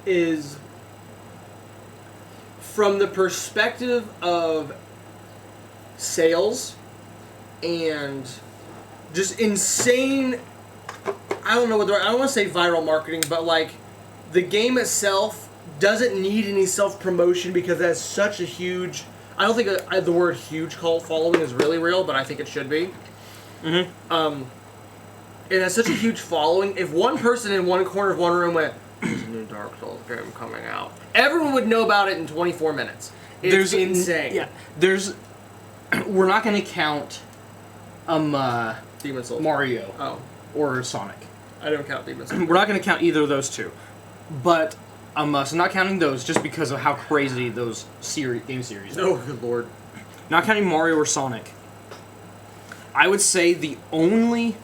S2: is from the perspective of sales and just insane. I don't want to say viral marketing, but like the game itself doesn't need any self-promotion because it has such a huge. I don't think the word "huge" cult following is really real, but I think it should be. Mm-hmm. It has such a huge following. If one person in one corner of one room went, "There's a new Dark Souls game coming out," everyone would know about it in 24 minutes. It's insane.
S1: Yeah. We're not going to count
S2: Demon Souls.
S1: Mario or Sonic.
S2: I don't count Demon Souls.
S1: We're not going to count either of those two. But so not counting those just because of how crazy those game series are.
S2: Oh, good lord.
S1: Not counting Mario or Sonic. I would say the only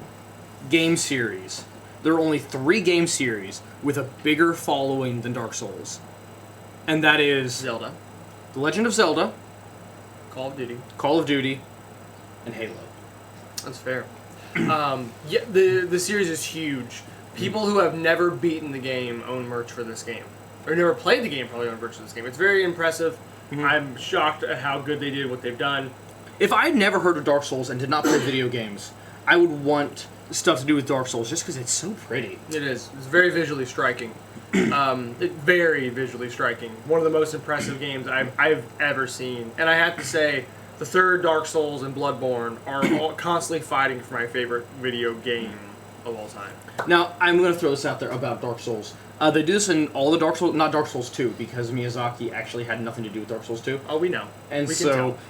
S1: game series, there are only 3 game series with a bigger following than Dark Souls. And that is
S2: Zelda,
S1: The Legend of Zelda,
S2: Call of Duty,
S1: and Halo.
S2: That's fair. Yeah, the series is huge. People who have never beaten the game own merch for this game. Or never played the game probably own merch for this game. It's very impressive. Mm-hmm. I'm shocked at how good they did what they've done.
S1: If I had never heard of Dark Souls and did not play video games, I would want stuff to do with Dark Souls just because it's so pretty.
S2: It is. It's very visually striking. Very visually striking. One of the most impressive games I've ever seen. And I have to say, the third Dark Souls and Bloodborne are all constantly fighting for my favorite video game of all time.
S1: Now, I'm going to throw this out there about Dark Souls. They do this in all the Dark Souls, not Dark Souls 2, because Miyazaki actually had nothing to do with Dark Souls 2.
S2: Oh, we know.
S1: And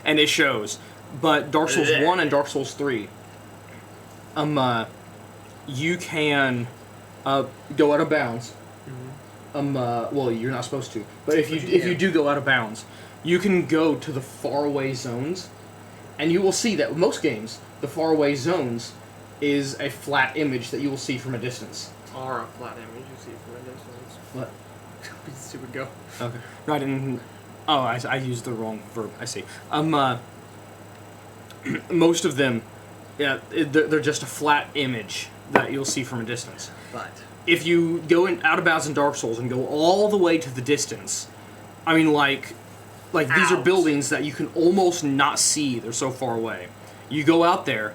S1: and it shows. But Dark Souls 1 and Dark Souls 3, you can go out of bounds. Mm-hmm. Well, you're not supposed to, but if you do go out of bounds, you can go to the faraway zones, and you will see that with most games, the faraway zones is a flat image that you will see from a distance.
S2: Or a flat image you see from a distance.
S1: What?
S2: Stupid go.
S1: Okay. No, I didn't. Oh, I used the wrong verb. I see. Most of them, they're just a flat image that you'll see from a distance.
S2: But
S1: if you go out of bounds in Dark Souls and go all the way to the distance, I mean, like these are buildings that you can almost not see. They're so far away. You go out there,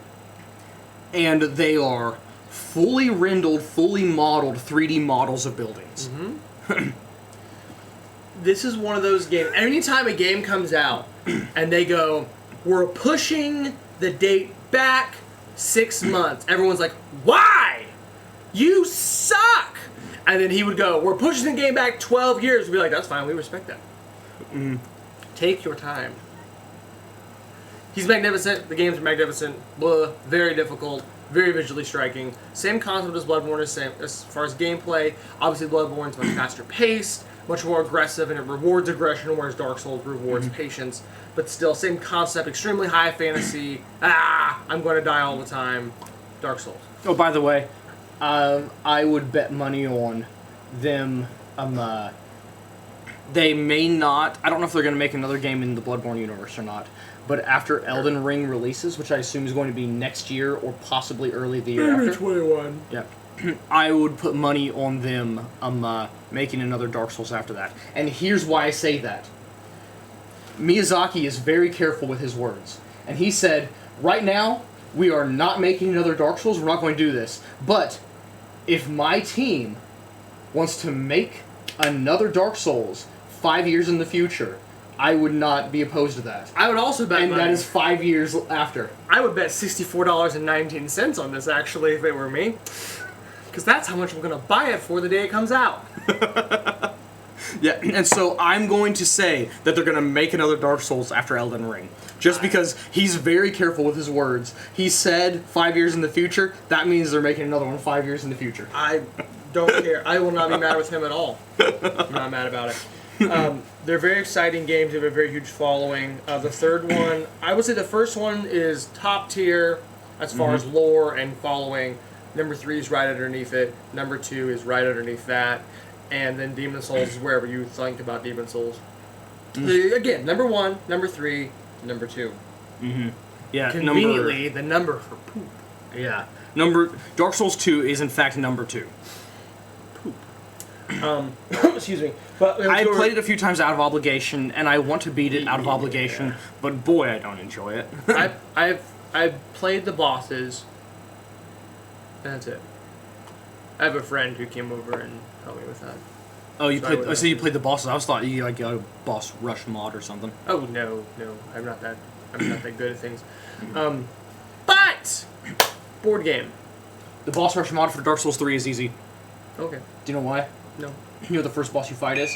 S1: and they are fully rendered, fully modeled 3D models of buildings.
S2: Mm-hmm. This is one of those games. Anytime a game comes out and they go, "We're pushing the date back 6 months," everyone's like, "Why? You suck!" And then he would go, "We're pushing the game back 12 years." We'd be like, "That's fine. We respect that." Mm. Take your time. He's magnificent. The games are magnificent. Blah, very difficult. Very visually striking. Same concept as Bloodborne as far as gameplay. Obviously, Bloodborne's much faster paced, much more aggressive, and it rewards aggression, whereas Dark Souls rewards patience. But still, same concept, extremely high fantasy. I'm going to die all the time. Dark Souls.
S1: Oh, by the way, I would bet money on them. They may not. I don't know if they're going to make another game in the Bloodborne universe or not. But after Elden Ring releases, which I assume is going to be next year or possibly early the year
S2: Maybe
S1: after.
S2: 21.
S1: Yeah. I would put money on them making another Dark Souls after that. And here's why I say that. Miyazaki is very careful with his words. And he said, right now, we are not making another Dark Souls, we're not going to do this. But if my team wants to make another Dark Souls 5 years in the future, I would not be opposed to that.
S2: I would also bet money.
S1: And that is 5 years after.
S2: I would bet $64.19 on this, actually, if it were me. Because that's how much I'm going to buy it for the day it comes out.
S1: Yeah, and so I'm going to say that they're going to make another Dark Souls after Elden Ring. Just because he's very careful with his words. He said 5 years in the future, that means they're making another one 5 years in the future.
S2: I don't care. I will not be mad with him at all. I'm not mad about it. They're very exciting games. They have a very huge following. The third one, I would say the first one is top tier as far as lore and following. Number 3 is right underneath it. Number 2 is right underneath that. And then Demon Souls is wherever you think about Demon Souls. Again, number 1, number 3, number 2.
S1: Yeah,
S2: conveniently, the number for poop.
S1: Yeah. Dark Souls 2 is in fact number 2.
S2: Excuse me. But
S1: I played it a few times out of obligation, and I want to beat it out of obligation, but boy, I don't enjoy it.
S2: I've played the bosses, and that's it. I have a friend who came over and helped me with that.
S1: Oh, you played the bosses. I was thought you like got a boss rush mod or something.
S2: Oh no, I'm not that good at things. But board game.
S1: The boss rush mod for Dark Souls 3 is easy.
S2: Okay.
S1: Do you know why?
S2: No.
S1: You know what the first boss you fight is?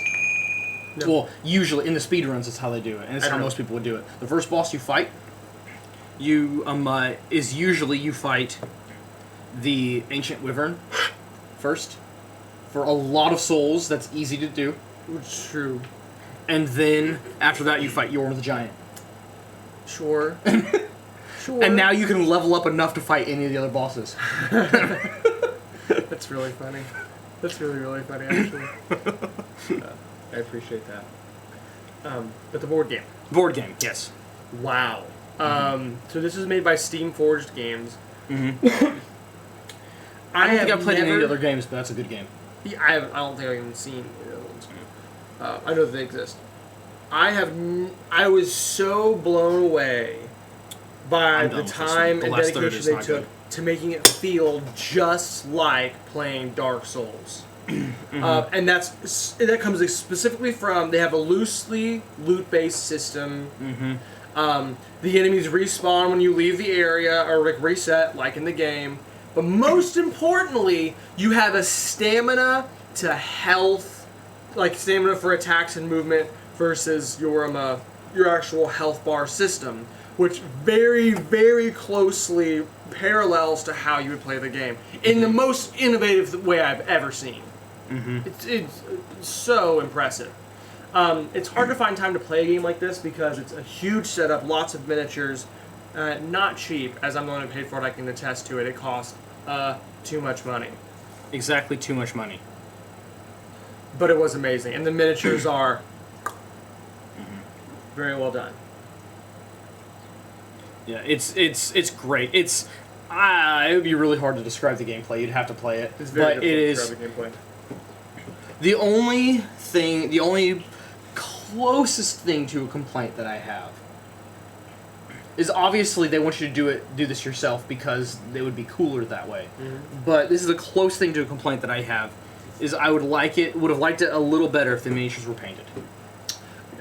S2: No.
S1: Well, usually in the speedruns, that's how they do it, and it's how most people would do it. The first boss you fight, is usually you fight the Ancient Wyvern first. For a lot of souls, that's easy to do.
S2: It's true.
S1: And then after that, you fight Yorm the Giant.
S2: Sure. Sure.
S1: And now you can level up enough to fight any of the other bosses.
S2: That's really funny. That's really, really funny, actually. I appreciate that. But the board game.
S1: Board game, yes.
S2: Wow. So this is made by Steam Forged Games.
S1: I don't think I've played any of the other games, but that's a good game.
S2: Yeah, I don't think I've even seen any of those. I know that they exist. I was so blown away by the time and dedication they took to making it feel just like playing Dark Souls. And that comes specifically from, they have a loosely loot-based system. The enemies respawn when you leave the area, or reset, like in the game. But most importantly, you have a stamina to health, like stamina for attacks and movement versus your actual health bar system, which very, very closely parallels to how you would play the game in the most innovative way I've ever seen. It's so impressive. It's hard to find time to play a game like this because it's a huge setup, lots of miniatures, not cheap. As I'm the one who paid for it, I can attest to it. It cost too much money.
S1: Exactly, too much money.
S2: But it was amazing, and the miniatures are very well done.
S1: Yeah, it's great. It would be really hard to describe the gameplay. You'd have to play it.
S2: It's very
S1: difficult to
S2: describe the gameplay.
S1: The only closest thing to a complaint that I have is obviously they want you to do this yourself because they would be cooler that way. But this is the close thing to a complaint that I have. Is I would have liked it a little better if the miniatures were painted.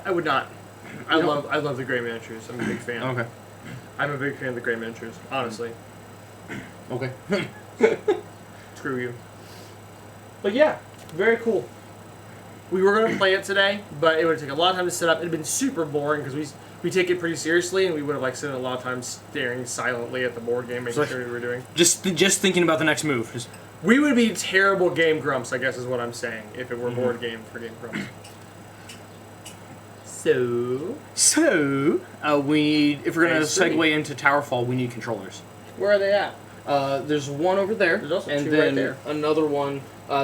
S2: I would not. I love the gray miniatures. I'm a big fan.
S1: Okay.
S2: I'm a big fan of the gray miniatures, honestly.
S1: Okay.
S2: Screw you. But yeah, very cool. We were going to play it today, but it would take a lot of time to set up. It had been super boring because we we take it pretty seriously, and we would have like spent a lot of time staring silently at the board game, making sure we were doing.
S1: Just thinking about the next move.
S2: We would be terrible game grumps, I guess is what I'm saying, if it were board game for game grumps.
S1: So, we need, if we're going to segue into Towerfall, we need controllers.
S2: Where are they at?
S3: There's one over there.
S2: There's also
S3: and
S2: two
S3: then
S2: right there.
S3: Another one.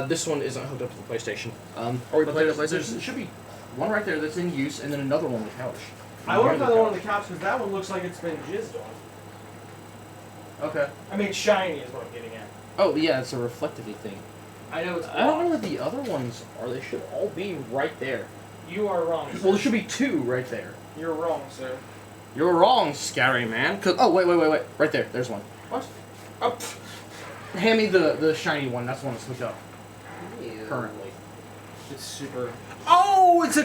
S3: This one isn't hooked up to the PlayStation.
S2: Are we playing the PlayStation?
S3: There should be one right there that's in use, and then another one on the couch.
S4: I want to find the one on the couch because that one looks like it's been jizzed on.
S3: Okay.
S4: I mean, shiny is what I'm getting at.
S3: Oh yeah, it's a reflective thing.
S4: I know it's.
S3: I don't know where the other ones are. They should all be right there.
S4: You are wrong. Sir.
S3: Well, there should be two right there.
S4: You're wrong, sir.
S1: You're wrong, scary man.
S3: Oh wait! Right there. There's one.
S4: What?
S3: Oh, hand me the shiny one. That's the one that's hooked up currently.
S4: It's super.
S2: Oh, it's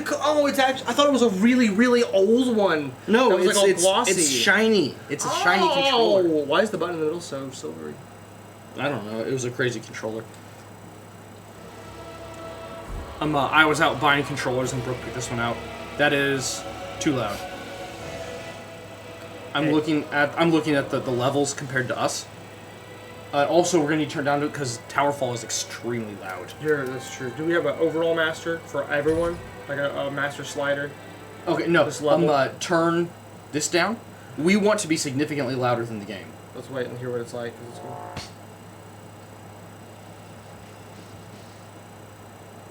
S2: actually. I thought it was a really, really old one.
S3: No,
S2: that was like all glossy.
S3: It's shiny. It's a shiny controller.
S2: Why is the button in the middle so silvery?
S3: I don't know. It was a crazy controller.
S1: I was out buying controllers and Brooke picked this one out. That is too loud. I'm looking at the levels compared to us. Also, we're gonna need to turn down to it because Towerfall is extremely loud.
S2: Yeah, that's true. Do we have an overall master for everyone? Like a master slider?
S3: Okay, no.
S2: This level?
S1: Turn this down. We want to be significantly louder than the game.
S2: Let's wait and hear what it's like. 'Cause it's cool.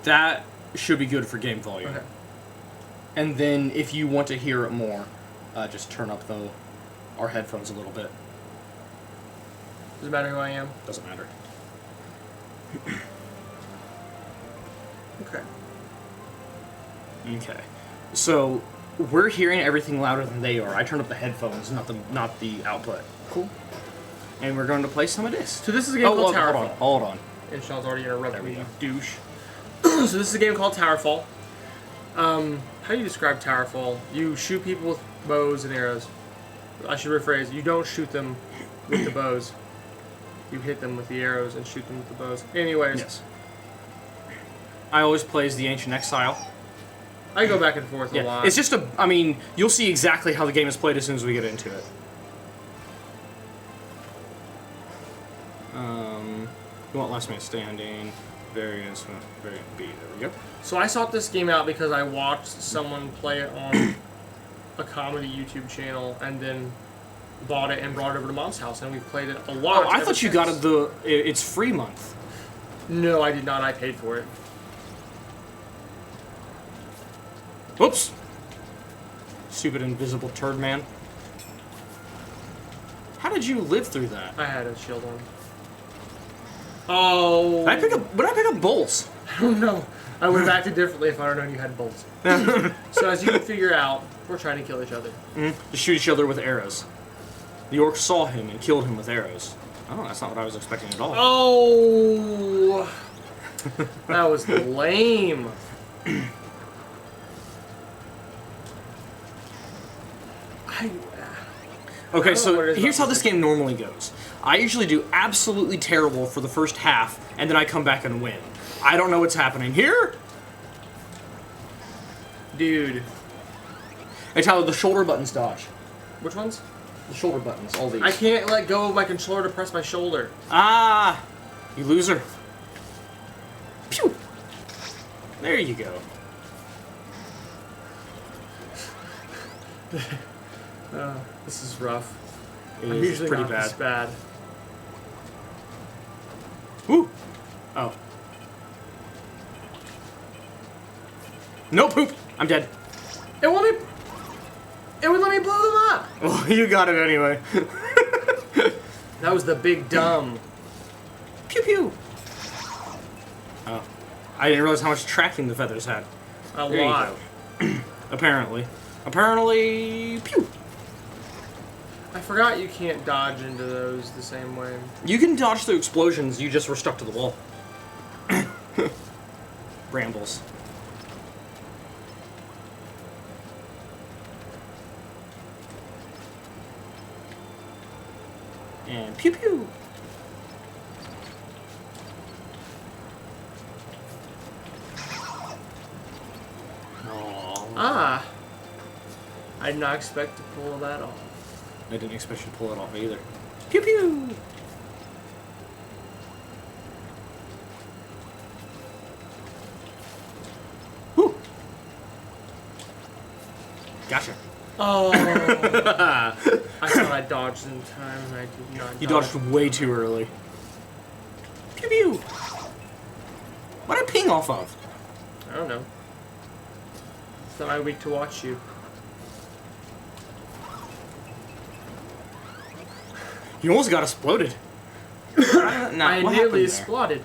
S1: That should be good for game volume.
S2: Okay.
S1: And then if you want to hear it more, just turn up our headphones a little bit.
S2: Does it matter who I am?
S1: Doesn't matter.
S2: Okay.
S1: Okay. So we're hearing everything louder than they are. I turned up the headphones, not the output.
S3: Cool.
S1: And we're going to play some of this.
S2: So this is a game called Towerfall.
S1: Hold on.
S2: And Sean's already interrupted
S1: There we
S2: me,
S1: go.
S2: you douche. So this is a game called Towerfall. How do you describe Towerfall? You shoot people with bows and arrows. I should rephrase. You don't shoot them with the bows. You hit them with the arrows and shoot them with the bows. Anyways.
S1: Yes. I always play as the Ancient Exile.
S2: I go back and forth a lot.
S1: It's just you'll see exactly how the game is played as soon as we get into it. You want Last Man Standing, variant B, there we go.
S2: So I sought this game out because I watched someone play it on a comedy YouTube channel and then bought it and brought it over to Mom's house, and we've played it a lot.
S1: Oh, I thought you got it's free month.
S2: No, I did not. I paid for it.
S1: Whoops. Stupid invisible turd man. How did you live through that?
S2: I had a shield on. Oh.
S1: Would I pick up bolts?
S2: I don't know. I would have acted differently if I had known you had bolts. So as you can figure out, we're trying to kill each other.
S1: To shoot each other with arrows. The orc saw him and killed him with arrows. Oh, that's not what I was expecting at all.
S2: Oh. That was lame.
S1: Okay, so here's how this game normally goes. I usually do absolutely terrible for the first half, and then I come back and win. I don't know what's happening here.
S2: Dude.
S1: Hey Tyler, the shoulder buttons dodge.
S2: Which ones?
S1: The shoulder buttons, all these.
S2: I can't let go of my controller to press my shoulder.
S1: Ah! You loser. Pew! There you go.
S2: This is rough.
S1: It
S2: I'm
S1: is
S2: usually
S1: pretty
S2: not
S1: bad.
S2: this bad.
S1: Woo! Oh. No poop! I'm dead.
S2: It would let me blow them up!
S1: Well, you got it anyway.
S2: That was the big dumb.
S1: Pew pew! Oh. I didn't realize how much tracking the feathers had.
S2: A
S1: There you
S2: lot.
S1: go. Apparently. Apparently, pew!
S2: I forgot you can't dodge into those the same way.
S1: You can dodge through explosions, you just were stuck to the wall. Brambles. And pew pew! Aww.
S2: Ah. I did not expect to pull that off.
S1: I didn't expect you to pull it off either. Pew pew! Whew! Gotcha.
S2: Oh! I thought I dodged in time and I did not.
S1: You dodged way too early. Pew pew! What did I ping off of?
S2: I don't know. It's not my week to watch you.
S1: You almost got exploded.
S2: I nearly exploded.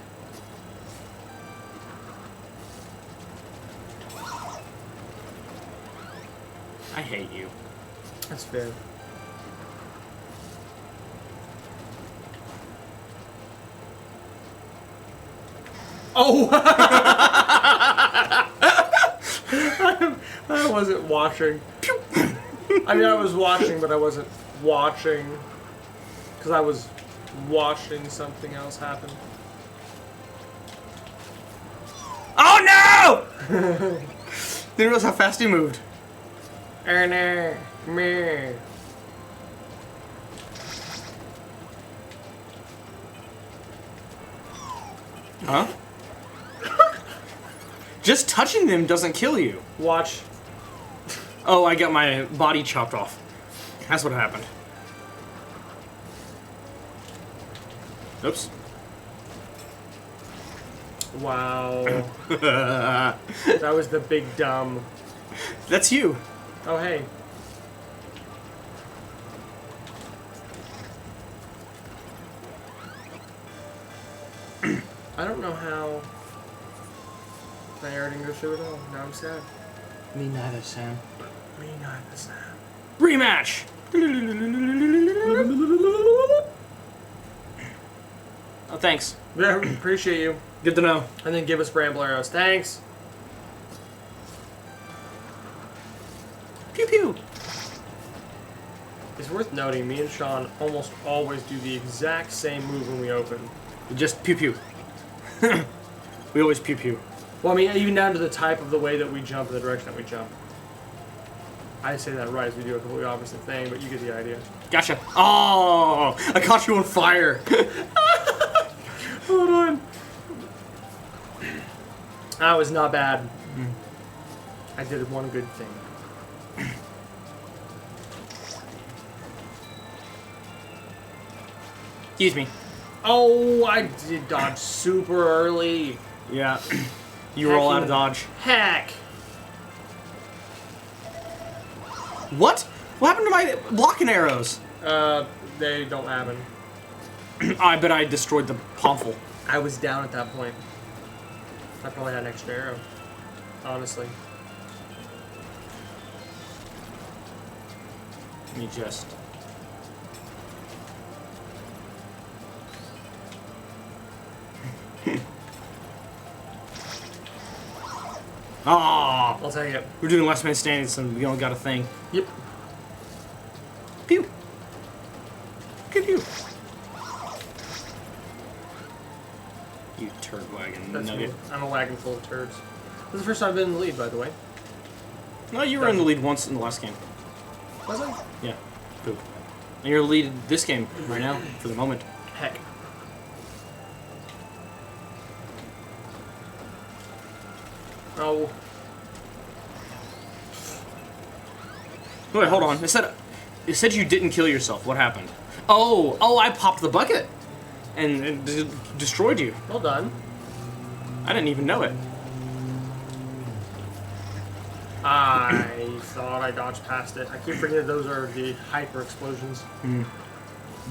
S1: I hate you.
S2: That's fair. Oh! I wasn't watching. I mean, I was watching, but I wasn't watching. Because I was watching something else happen.
S1: Oh no! Didn't realize how fast he moved.
S2: Ernie, me.
S1: Huh? Just touching them doesn't kill you.
S2: Watch.
S1: Oh, I got my body chopped off. That's what happened. Oops.
S2: Wow. That was the big dumb.
S1: That's you.
S2: Oh, hey. I don't know how my air didn't go through at all. Now I'm sad.
S1: Me neither, Sam.
S2: Me neither, Sam.
S1: Rematch! Oh, thanks.
S2: Yeah, appreciate you.
S1: Good to know.
S2: And then give us bramble arrows. Thanks.
S1: Pew pew.
S2: It's worth noting, me and Sean almost always do the exact same move when we open.
S1: Just pew pew. We always pew pew.
S2: Well, I mean, even down to the type of the way that we jump and the direction that we jump. I say that right as we do a completely opposite thing, but you get the idea.
S1: Gotcha. Oh, I caught you on fire.
S2: Hold on. That was not bad. I did one good thing.
S1: Excuse me.
S2: Oh, I did dodge super early.
S1: Yeah. You were all out of dodge.
S2: Heck.
S1: What? What happened to my blocking arrows?
S2: They don't happen.
S1: I bet I destroyed the pomful.
S2: I was down at that point. I probably had an extra arrow. Honestly.
S1: Let me just... Ah!
S2: I'll tell you.
S1: We're doing last man standing, so we only got a thing.
S2: Yep.
S1: Pew! Pew pew! You turd wagon
S2: That's
S1: nugget.
S2: me. I'm a wagon full of turds. This is the first time I've been in the lead, by the way.
S1: No, you were in the lead once in the last game.
S2: Was I?
S1: Yeah. Poop. And you're lead this game right now, for the moment.
S2: Heck. Oh.
S1: Wait, hold on. It said you didn't kill yourself. What happened? Oh, I popped the bucket and it destroyed you.
S2: Well done.
S1: I didn't even know it.
S2: I thought I dodged past it. I keep forgetting those are the hyper explosions.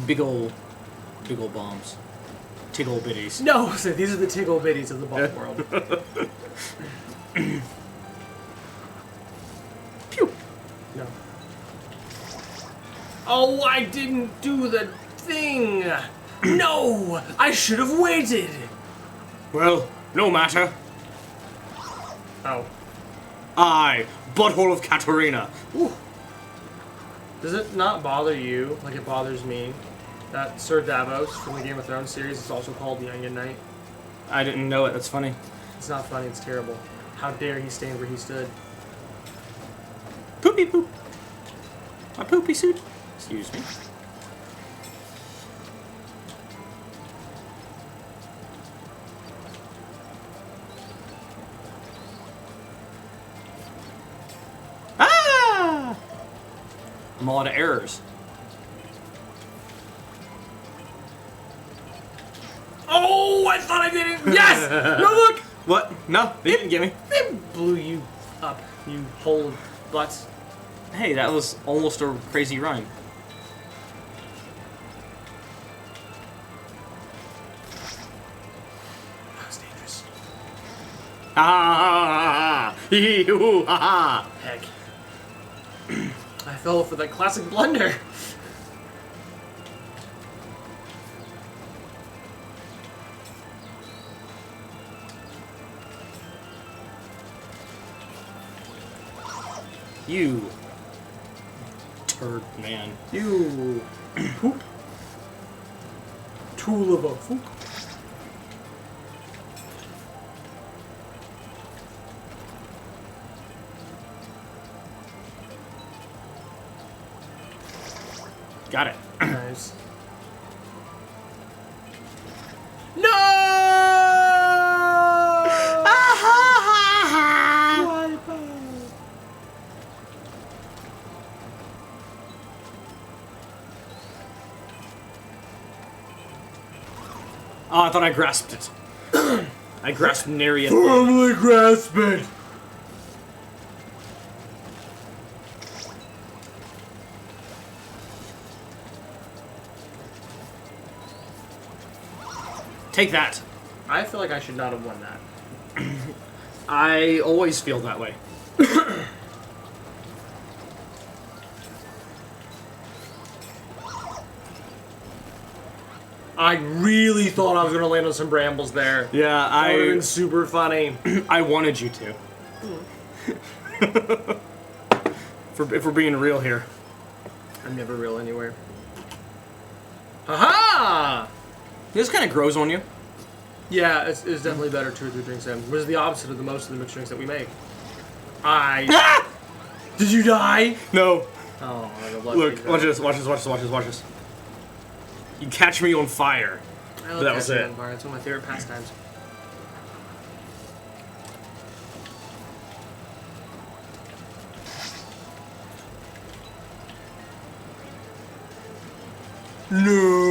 S1: Big ol' bombs. Tiggle bitties.
S2: No, so these are the tiggle bitties of the bomb world.
S1: Pew!
S2: No. Oh, I didn't do the thing! No! I should have waited!
S1: Well, no matter.
S2: Oh.
S1: I, Butthole of Katarina.
S2: Ooh. Does it not bother you like it bothers me that Sir Davos from the Game of Thrones series is also called the Onion Knight?
S1: I didn't know it. That's funny.
S2: It's not funny, it's terrible. How dare he stand where he stood?
S1: Poopy poop. My poopy suit. Excuse me. Ah! I'm a lot of errors.
S2: Oh, I thought I did it. Yes! No, look!
S1: What? No, they didn't get me.
S2: It blew you up, you whole butts.
S1: Hey, that was almost a crazy rhyme.
S2: That was dangerous.
S1: Ah! Hee hoo ha ha!
S2: Heck. I fell for that classic blunder.
S1: You turd man.
S2: You poop. Tool of a poop.
S1: Got it.
S2: Nice. No!
S1: Oh, I thought I grasped it. I grasped nary a thing.
S2: Firmly grasp it.
S1: Take that.
S2: I feel like I should not have won that.
S1: I always feel that way.
S2: I really thought I was going to land on some brambles there.
S1: Yeah,
S2: That would have been super funny.
S1: I wanted you to. If we're being real here.
S2: I'm never real anywhere. Aha!
S1: This kind of grows on you.
S2: Yeah, it's definitely better 2 or 3 drinks in. Which is the opposite of the most of the mixed drinks that we make. Did you die?
S1: No.
S2: Oh,
S1: Look, watch this, watch this, watch this, watch this, watch this. You catch me on fire.
S2: I love
S1: That was
S2: catching
S1: it.
S2: on fire. It's one of my favorite pastimes.
S1: No.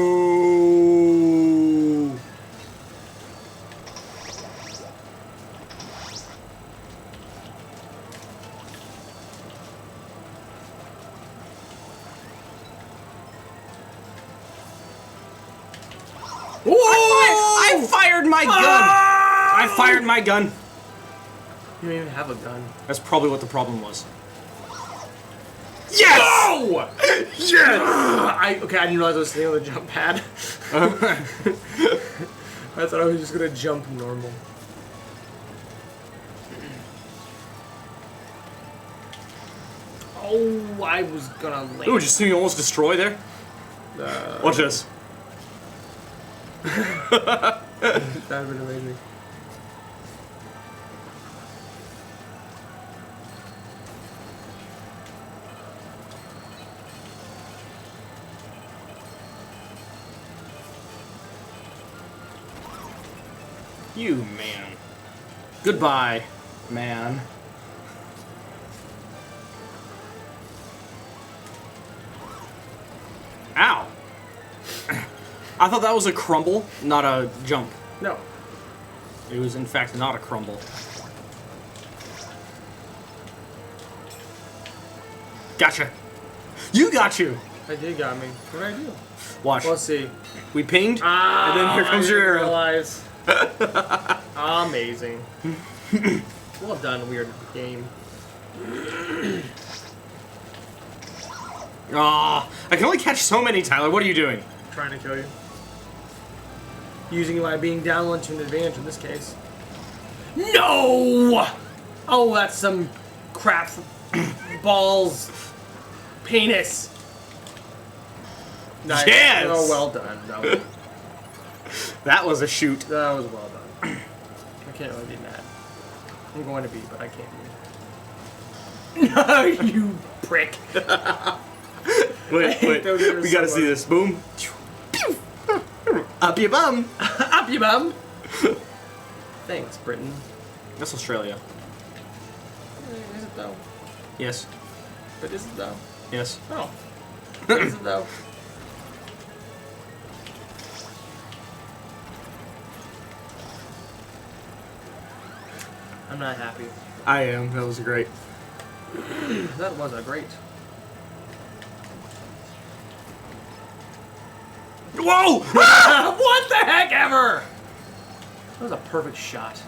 S2: Whoa!
S1: I fired my gun. I fired my gun.
S2: You don't even have a gun.
S1: That's probably what the problem was.
S2: Yes! No! Yes! I didn't realize I was sitting on the jump pad. I thought I was just gonna jump normal. Oh, I was gonna land.
S1: Ooh, did you see me almost destroy there? Watch this.
S2: That would have been amazing.
S1: You man. Goodbye, man. Ow. I thought that was a crumble, not a jump.
S2: No.
S1: It was in fact not a crumble. Gotcha. You got you.
S2: I did got me. What did I do?
S1: Watch.
S2: Let's see.
S1: We pinged, and then here comes your arrow.
S2: Realize. Amazing. Well done, weird game.
S1: Aw, I can only catch so many, Tyler. What are you doing?
S2: Trying to kill you. Using my being down one to an advantage in this case. No! Oh, that's some crap. Balls. Penis. Nice.
S1: Yes!
S2: Oh, well done.
S1: That was a shoot.
S2: That was well done. I can't really be mad. I'm going to be, but I can't be. No, you prick.
S1: Wait. We gotta see this. Boom. Up your bum.
S2: Up your bum. Thanks, Britain.
S1: That's Australia.
S2: Is it though?
S1: Yes.
S2: But is it though?
S1: Yes.
S2: Oh. Is it though? I'm not happy.
S1: I am. That was great.
S2: That was a great.
S1: Whoa!
S2: What the heck ever? That was a perfect shot.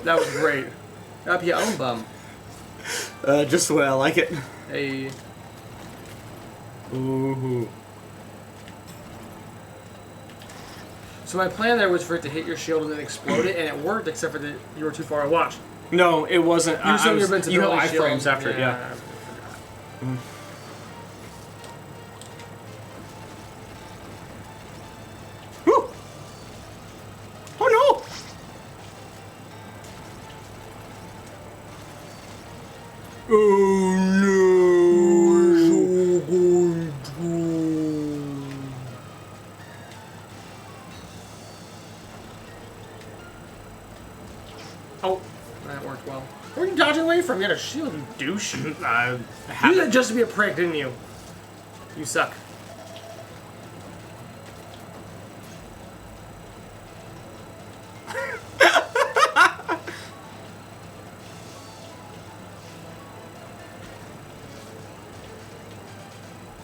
S2: That was great. Up your own bum.
S1: Just the way I like it.
S2: Hey.
S1: Ooh.
S2: So my plan there was for it to hit your shield and then explode it, and it worked, except for that you were too far to watch.
S1: No, it wasn't.
S2: You have
S1: iframes after it, yeah. Woo! Oh no! Oh no! So going to.
S2: Oh, that worked well. Where are you dodging away from? You had a shield, you douche. You did that
S1: Habit.
S2: just to be a prick, didn't you? You suck.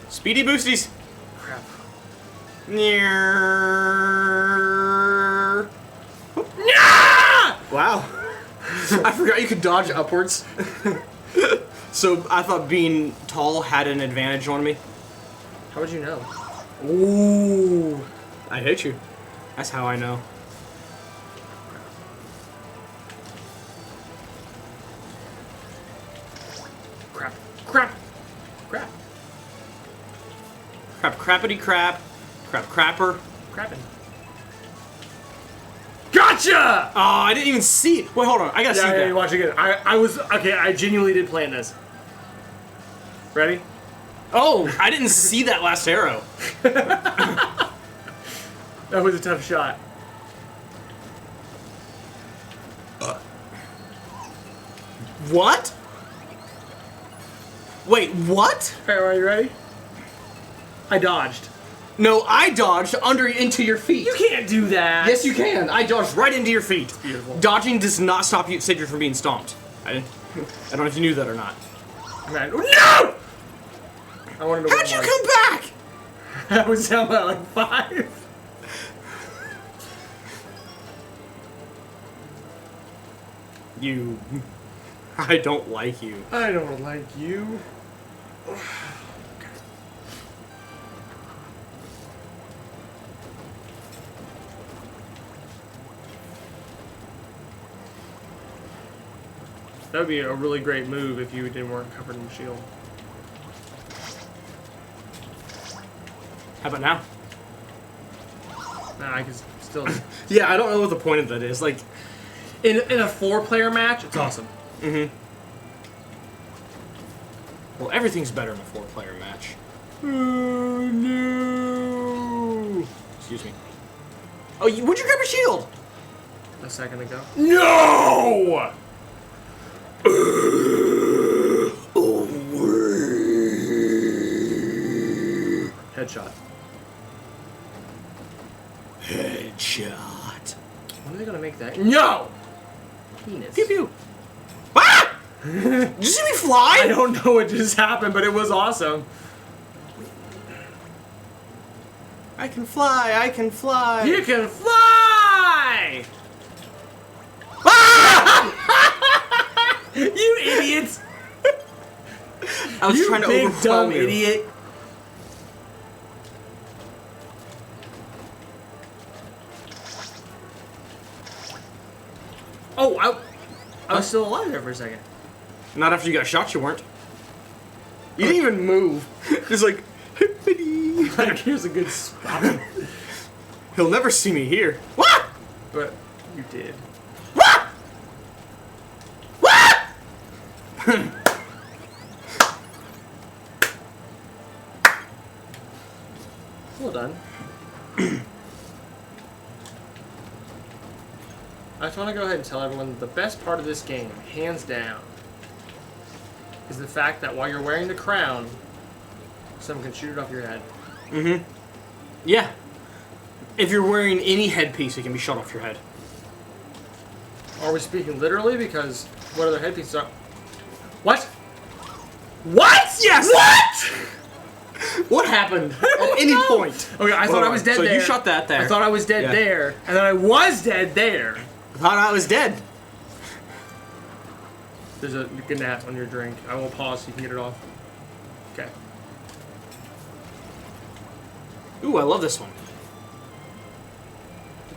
S1: Speedy boosties.
S2: Crap.
S1: Wow. I forgot you could dodge upwards. So I thought being tall had an advantage on me.
S2: How would you know?
S1: Ooh. I hate you. That's how I know.
S2: Crap. Crap. Crap.
S1: Crap, crappity crap. Crap, crapper.
S2: Crapping. Gotcha!
S1: Oh, I didn't even see it. Wait, hold on. I gotta see
S2: Yeah,
S1: that.
S2: you watch again. I was okay. I genuinely did plan this. Ready?
S1: Oh, I didn't see that last arrow.
S2: That was a tough shot.
S1: What? Wait, what?
S2: Alright, are you ready? I dodged.
S1: No, I dodged into your feet.
S2: You can't do that.
S1: Yes, you can. I dodged right into your feet.
S2: Beautiful.
S1: Dodging does not save you from being stomped. I don't know if you knew that or not.
S2: Man. No! I wanted to.
S1: How'd you come back?
S2: I was down by like 5.
S1: You. I don't like you.
S2: I don't like you. That would be a really great move if you weren't covered in shield.
S1: How about now?
S2: Nah, I can still.
S1: Yeah, I don't know what the point of that is. Like,
S2: In a 4-player match, it's awesome.
S1: well, everything's better in a 4-player match. Oh no! Excuse me. Oh, would you grab a shield?
S2: A second ago.
S1: No!
S2: Headshot.
S1: Headshot.
S2: When are they gonna make that? No! Penis.
S1: Pew pew. Ah! Did you see me fly?
S2: I don't know what just happened, but it was awesome.
S1: I can fly. I can fly.
S2: You can fly! You idiots!
S1: I was
S2: You
S1: trying to
S2: big
S1: overwhelm
S2: dumb
S1: you.
S2: idiot! Oh, I was still alive there for a second.
S1: Not after you got shot, you weren't. You didn't even move. Just like,
S2: Like, here's a good spot.
S1: he'll never see me here. What?
S2: But You did. Well done. I just want to go ahead and tell everyone that the best part of this game, hands down, is the fact that while you're wearing the crown, someone can shoot it off your head.
S1: Mm-hmm. Yeah. If you're wearing any headpiece, it can be shot off your head.
S2: Are we speaking literally? Because what other headpieces are... What? What?
S1: Yes!
S2: What?
S1: What happened at any point?
S2: Okay, I thought I was dead
S1: so
S2: there.
S1: So you shot that there.
S2: I thought I was dead there, and then I was dead there.
S1: I thought I was dead.
S2: There's a gnat on your drink. I will pause so you can get it off. Okay.
S1: Ooh, I love this one.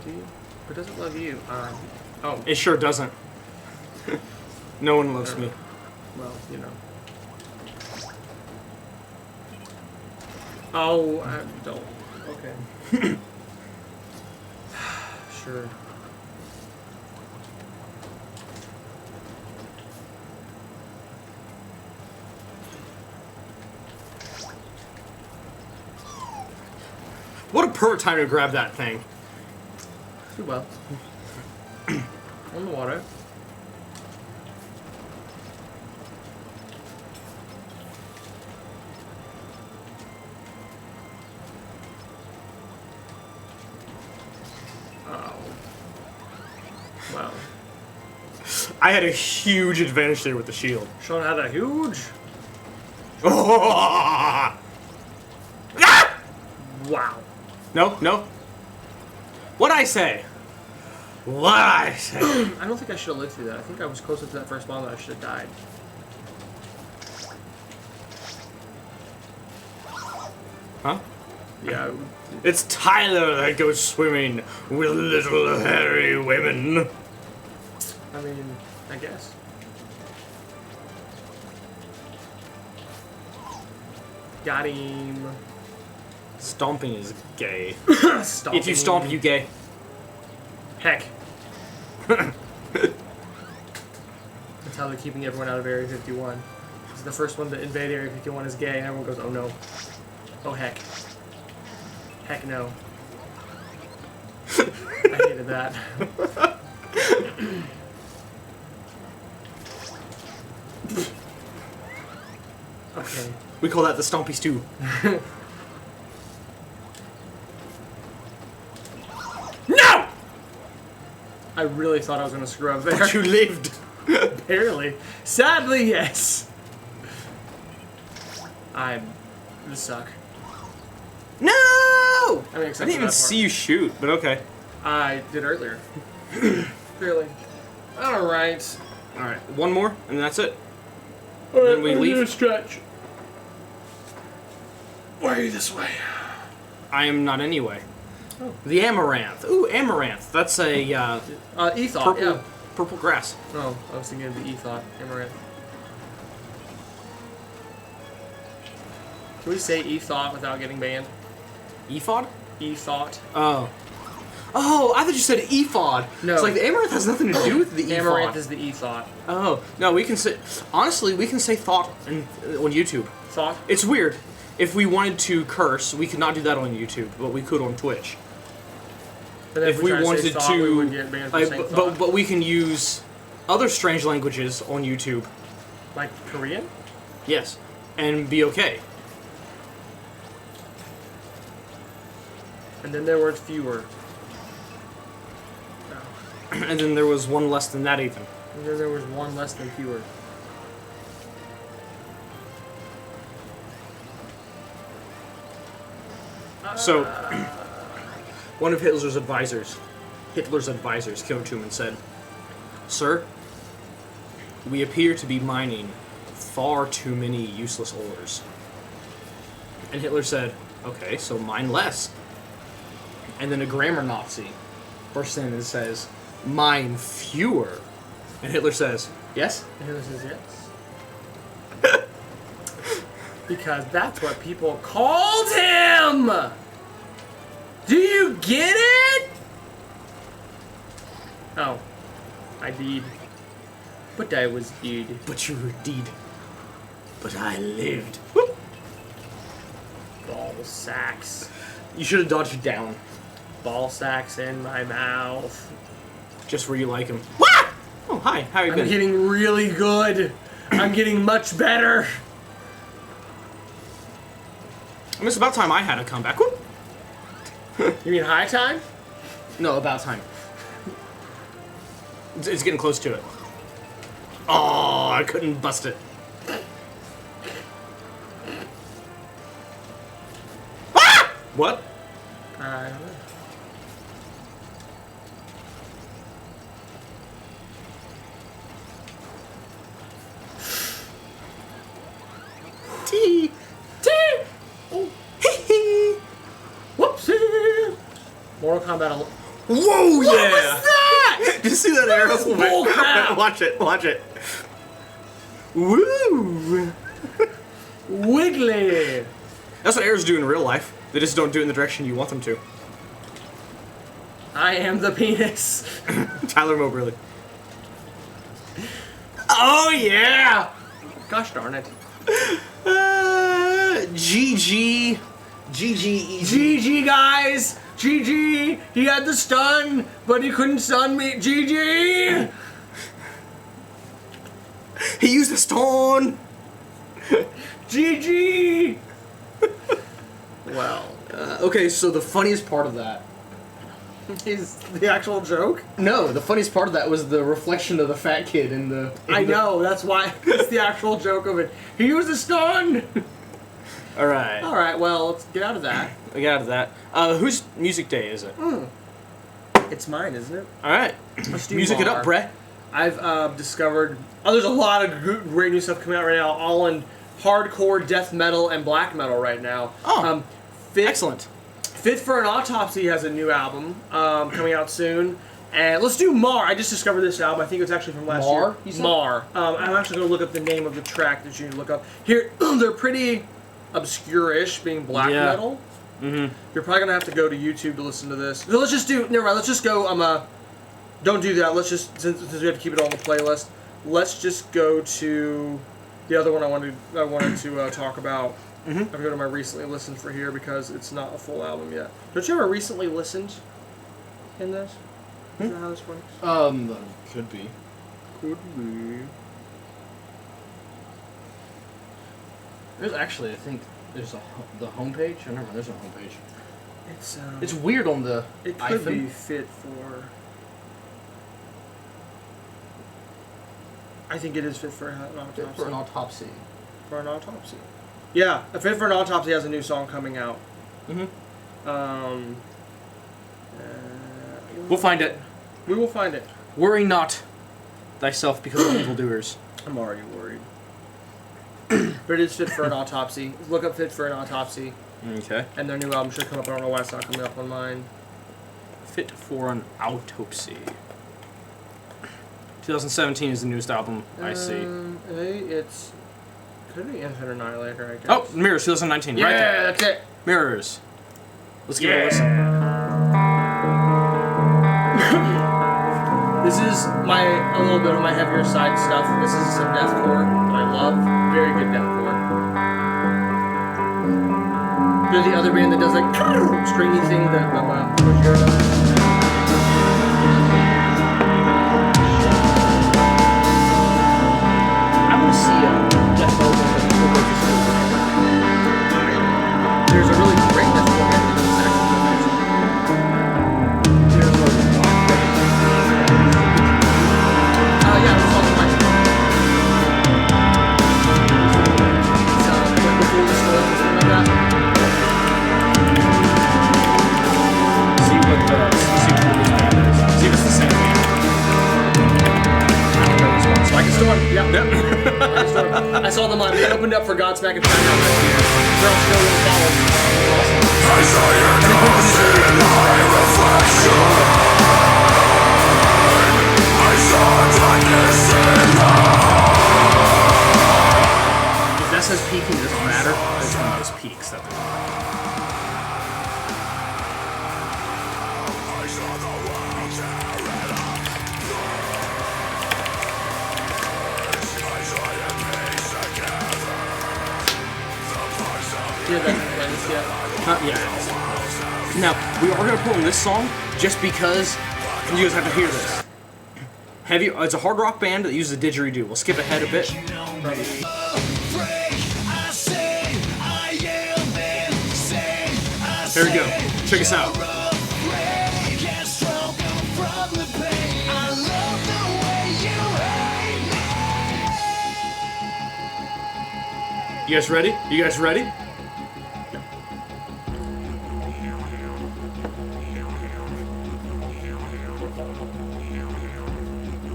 S2: Do you? Or does it love you? Oh.
S1: It sure doesn't. No one loves me.
S2: Well, you know. Oh, I don't. Okay. Sure.
S1: What a perfect time to grab that thing.
S2: Too well. On the water. Oh. Wow.
S1: I had a huge advantage there with the shield.
S2: Sean had a huge...
S1: Ah!
S2: Wow.
S1: No, no. What'd I say? What'd I say?
S2: I don't think I should have lived through that. I think I was closer to that first bomb that I should have died.
S1: Huh?
S2: Yeah.
S1: It's Tyler that goes swimming with little hairy women.
S2: I mean, I guess. Got him.
S1: Stomping is gay.
S2: Stomping.
S1: If you stomp, you gay.
S2: Heck. That's how they're keeping everyone out of Area 51. Because the first one to invade Area 51 is gay, and everyone goes, oh no. Oh heck. Heck no. I hated that. Okay.
S1: We call that the Stompy Stew. No!
S2: I really thought I was going to screw up there.
S1: But you lived.
S2: Barely. Sadly, yes. I suck.
S1: No!
S2: I mean,
S1: I didn't even see you shoot, but okay.
S2: I did earlier. Really. Alright.
S1: Alright, one more, and that's it.
S2: Alright,
S1: Then we leave.
S2: do a stretch. Why are you this way?
S1: I am not anyway.
S2: Oh.
S1: The amaranth. Ooh, amaranth. That's a
S2: Ethot,
S1: purple,
S2: yeah.
S1: purple grass.
S2: Oh, I was thinking of the Ethot, amaranth. Can we say Ethot without getting banned?
S1: Ephod?
S2: Ethot.
S1: Oh. Oh, I thought you said ephod.
S2: No.
S1: It's like the amaranth has nothing to do with the ephod.
S2: Amaranth is the Ethot.
S1: Oh. No, we can say... Honestly, we can say thought on YouTube.
S2: Thought?
S1: It's weird. If we wanted to curse, we could not do that on YouTube, but we could on Twitch.
S2: But then
S1: If we wanted
S2: thought, we
S1: to...
S2: wouldn't get banned for saying thought.
S1: but we can use other strange languages on YouTube.
S2: Like Korean?
S1: Yes. And be okay.
S2: And then there were fewer.
S1: And then there was one less than that even.
S2: And then there was one less than fewer.
S1: So, one of Hitler's advisors came to him and said, "Sir, we appear to be mining far too many useless ores." And Hitler said, "Okay, so mine less." And then a grammar Nazi bursts in and says, "Mine fewer." And Hitler says, "Yes?"
S2: And Hitler says yes. Because that's what people called him! Do you get it? Oh. I did. But I was dead.
S1: But you were dead. But I lived.
S2: Whoop. Ball sacks.
S1: You should have dodged down.
S2: Ball sacks in my mouth.
S1: Just where you like them. What? Oh, hi. How are you
S2: I'm
S1: been?
S2: getting really good. I'm getting much better.
S1: I mean, it's about time I had a comeback. Whoop.
S2: You mean high time?
S1: No, about time. It's getting close to it. Oh, I couldn't bust it. Ah! What?
S2: I don't know.
S1: T. T.
S2: Oh.
S1: Hee hee.
S2: Whoopsie! Mortal Kombat.
S1: Whoa,
S2: What
S1: yeah!
S2: was that?
S1: Did you see that arrow?
S2: bull crap?
S1: Watch it, watch it. Woo!
S2: Wiggly!
S1: That's what arrows do in real life. They just don't do it in the direction you want them to.
S2: I am the penis.
S1: Tyler Moberly. Oh, yeah!
S2: Gosh darn it.
S1: GG. GG easy.
S2: GG, guys! GG! He had the stun, but he couldn't stun me. GG!
S1: He used a stone.
S2: GG! Well,
S3: Okay, so the funniest part of that.
S2: is the actual joke?
S3: No, the funniest part of that was the reflection of the fat kid in the.
S2: I know, that's why. It's the actual joke of it. He used a stun!
S1: Alright.
S2: Alright, well, let's get out of that.
S1: We got out of that. Whose music day is it?
S2: It's mine, isn't it?
S1: Alright.
S2: Let's do
S1: Music it
S2: Mar.
S1: up, Brett.
S2: I've discovered... Oh, there's a lot of great new stuff coming out right now, all in hardcore death metal and black metal right now.
S1: Oh,
S2: Fit,
S1: excellent.
S2: Fit for an Autopsy has a new album coming out soon. And let's do Mar. I just discovered this album. I think it's actually from last
S3: Mar,
S2: year.
S3: you said?
S2: Mar. I'm actually going to look up the name of the track that you need to look up. Here, they're pretty obscure-ish, being black
S1: Yeah.
S2: metal. Mm-hmm. You're probably going to have to go to YouTube to listen to this. So let's just do... Never mind. Let's just go... Don't do that. Let's just... Since we have to keep it on the playlist, let's just go to the other one I wanted to talk about.
S1: Mm-hmm.
S2: I'm going to go to my recently listened for here because it's not a full album yet. Don't you ever recently listened in this? Is that how this works?
S3: Could be.
S2: Could be.
S3: There's actually, I think, there's the homepage. I remember there's a homepage.
S2: It's
S3: weird on the
S2: it could
S3: iPhone.
S2: be fit for... I think it is fit for an autopsy.
S3: Fit for an autopsy.
S2: For an autopsy. Yeah, Fit for an Autopsy has a new song coming out.
S1: Mm-hmm. We'll find it.
S2: We will find it.
S1: Worry not thyself because of evildoers.
S2: I'm already worried. But it is Fit for an Autopsy. Look up Fit for an Autopsy,
S1: Okay.
S2: and their new album should come up. I don't know why it's not coming up on mine.
S1: Fit for an Autopsy. 2017 is the newest album I see.
S2: It's... Could be Infinite Annihilator, I guess.
S1: Oh, Mirrors 2019,
S2: yeah,
S1: right there.
S2: that's it.
S1: Mirrors. Let's give it a listen.
S2: This is a little bit of my heavier side stuff. This is some deathcore that I love. Very good deathcore. They're the other band that does like stringy thing that Roger does.
S3: I want to see Death Metal band that people go to see. There's a really great Death Metal band that does saxophone. There's a rock band.
S2: Yeah, it's also my... Like Before the Storm or something like that.
S1: See what this band is. See if it's the same band. I don't know this one.
S2: Like a Storm, yep.
S1: Yep.
S2: Like a Storm. I saw them on. They opened up for Godsmack and China last year. They're all still in the fall.
S5: I saw your ghost in my reflection. I saw darkness in the
S1: If that says peaking, it doesn't matter. It's one of those peaks that they're
S5: I saw the world tear it up.
S2: hear that in the playlist yet?
S1: Yeah. Now, we are going to put on this song just because you guys have to hear this. It's a hard rock band that uses a didgeridoo. We'll skip ahead a bit. Here we go. Check us out. You guys ready? You guys ready?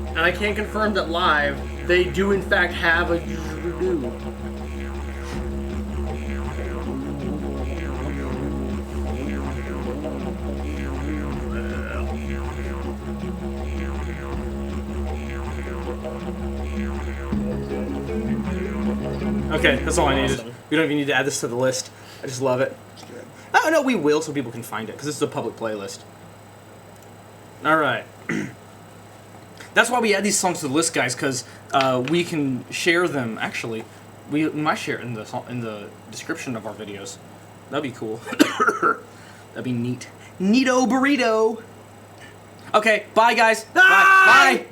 S2: And I can confirm that live, they do in fact have a didgeridoo.
S1: Okay, that's all I needed. We don't even need to add this to the list. I just love it. Oh, no, we will so people can find it, because this is a public playlist. Alright. That's why we add these songs to the list, guys, because we can share them. Actually, we might share it in the description of our videos. That'd be cool. That'd be neat. Neato burrito! Okay, bye, guys. Bye. Bye.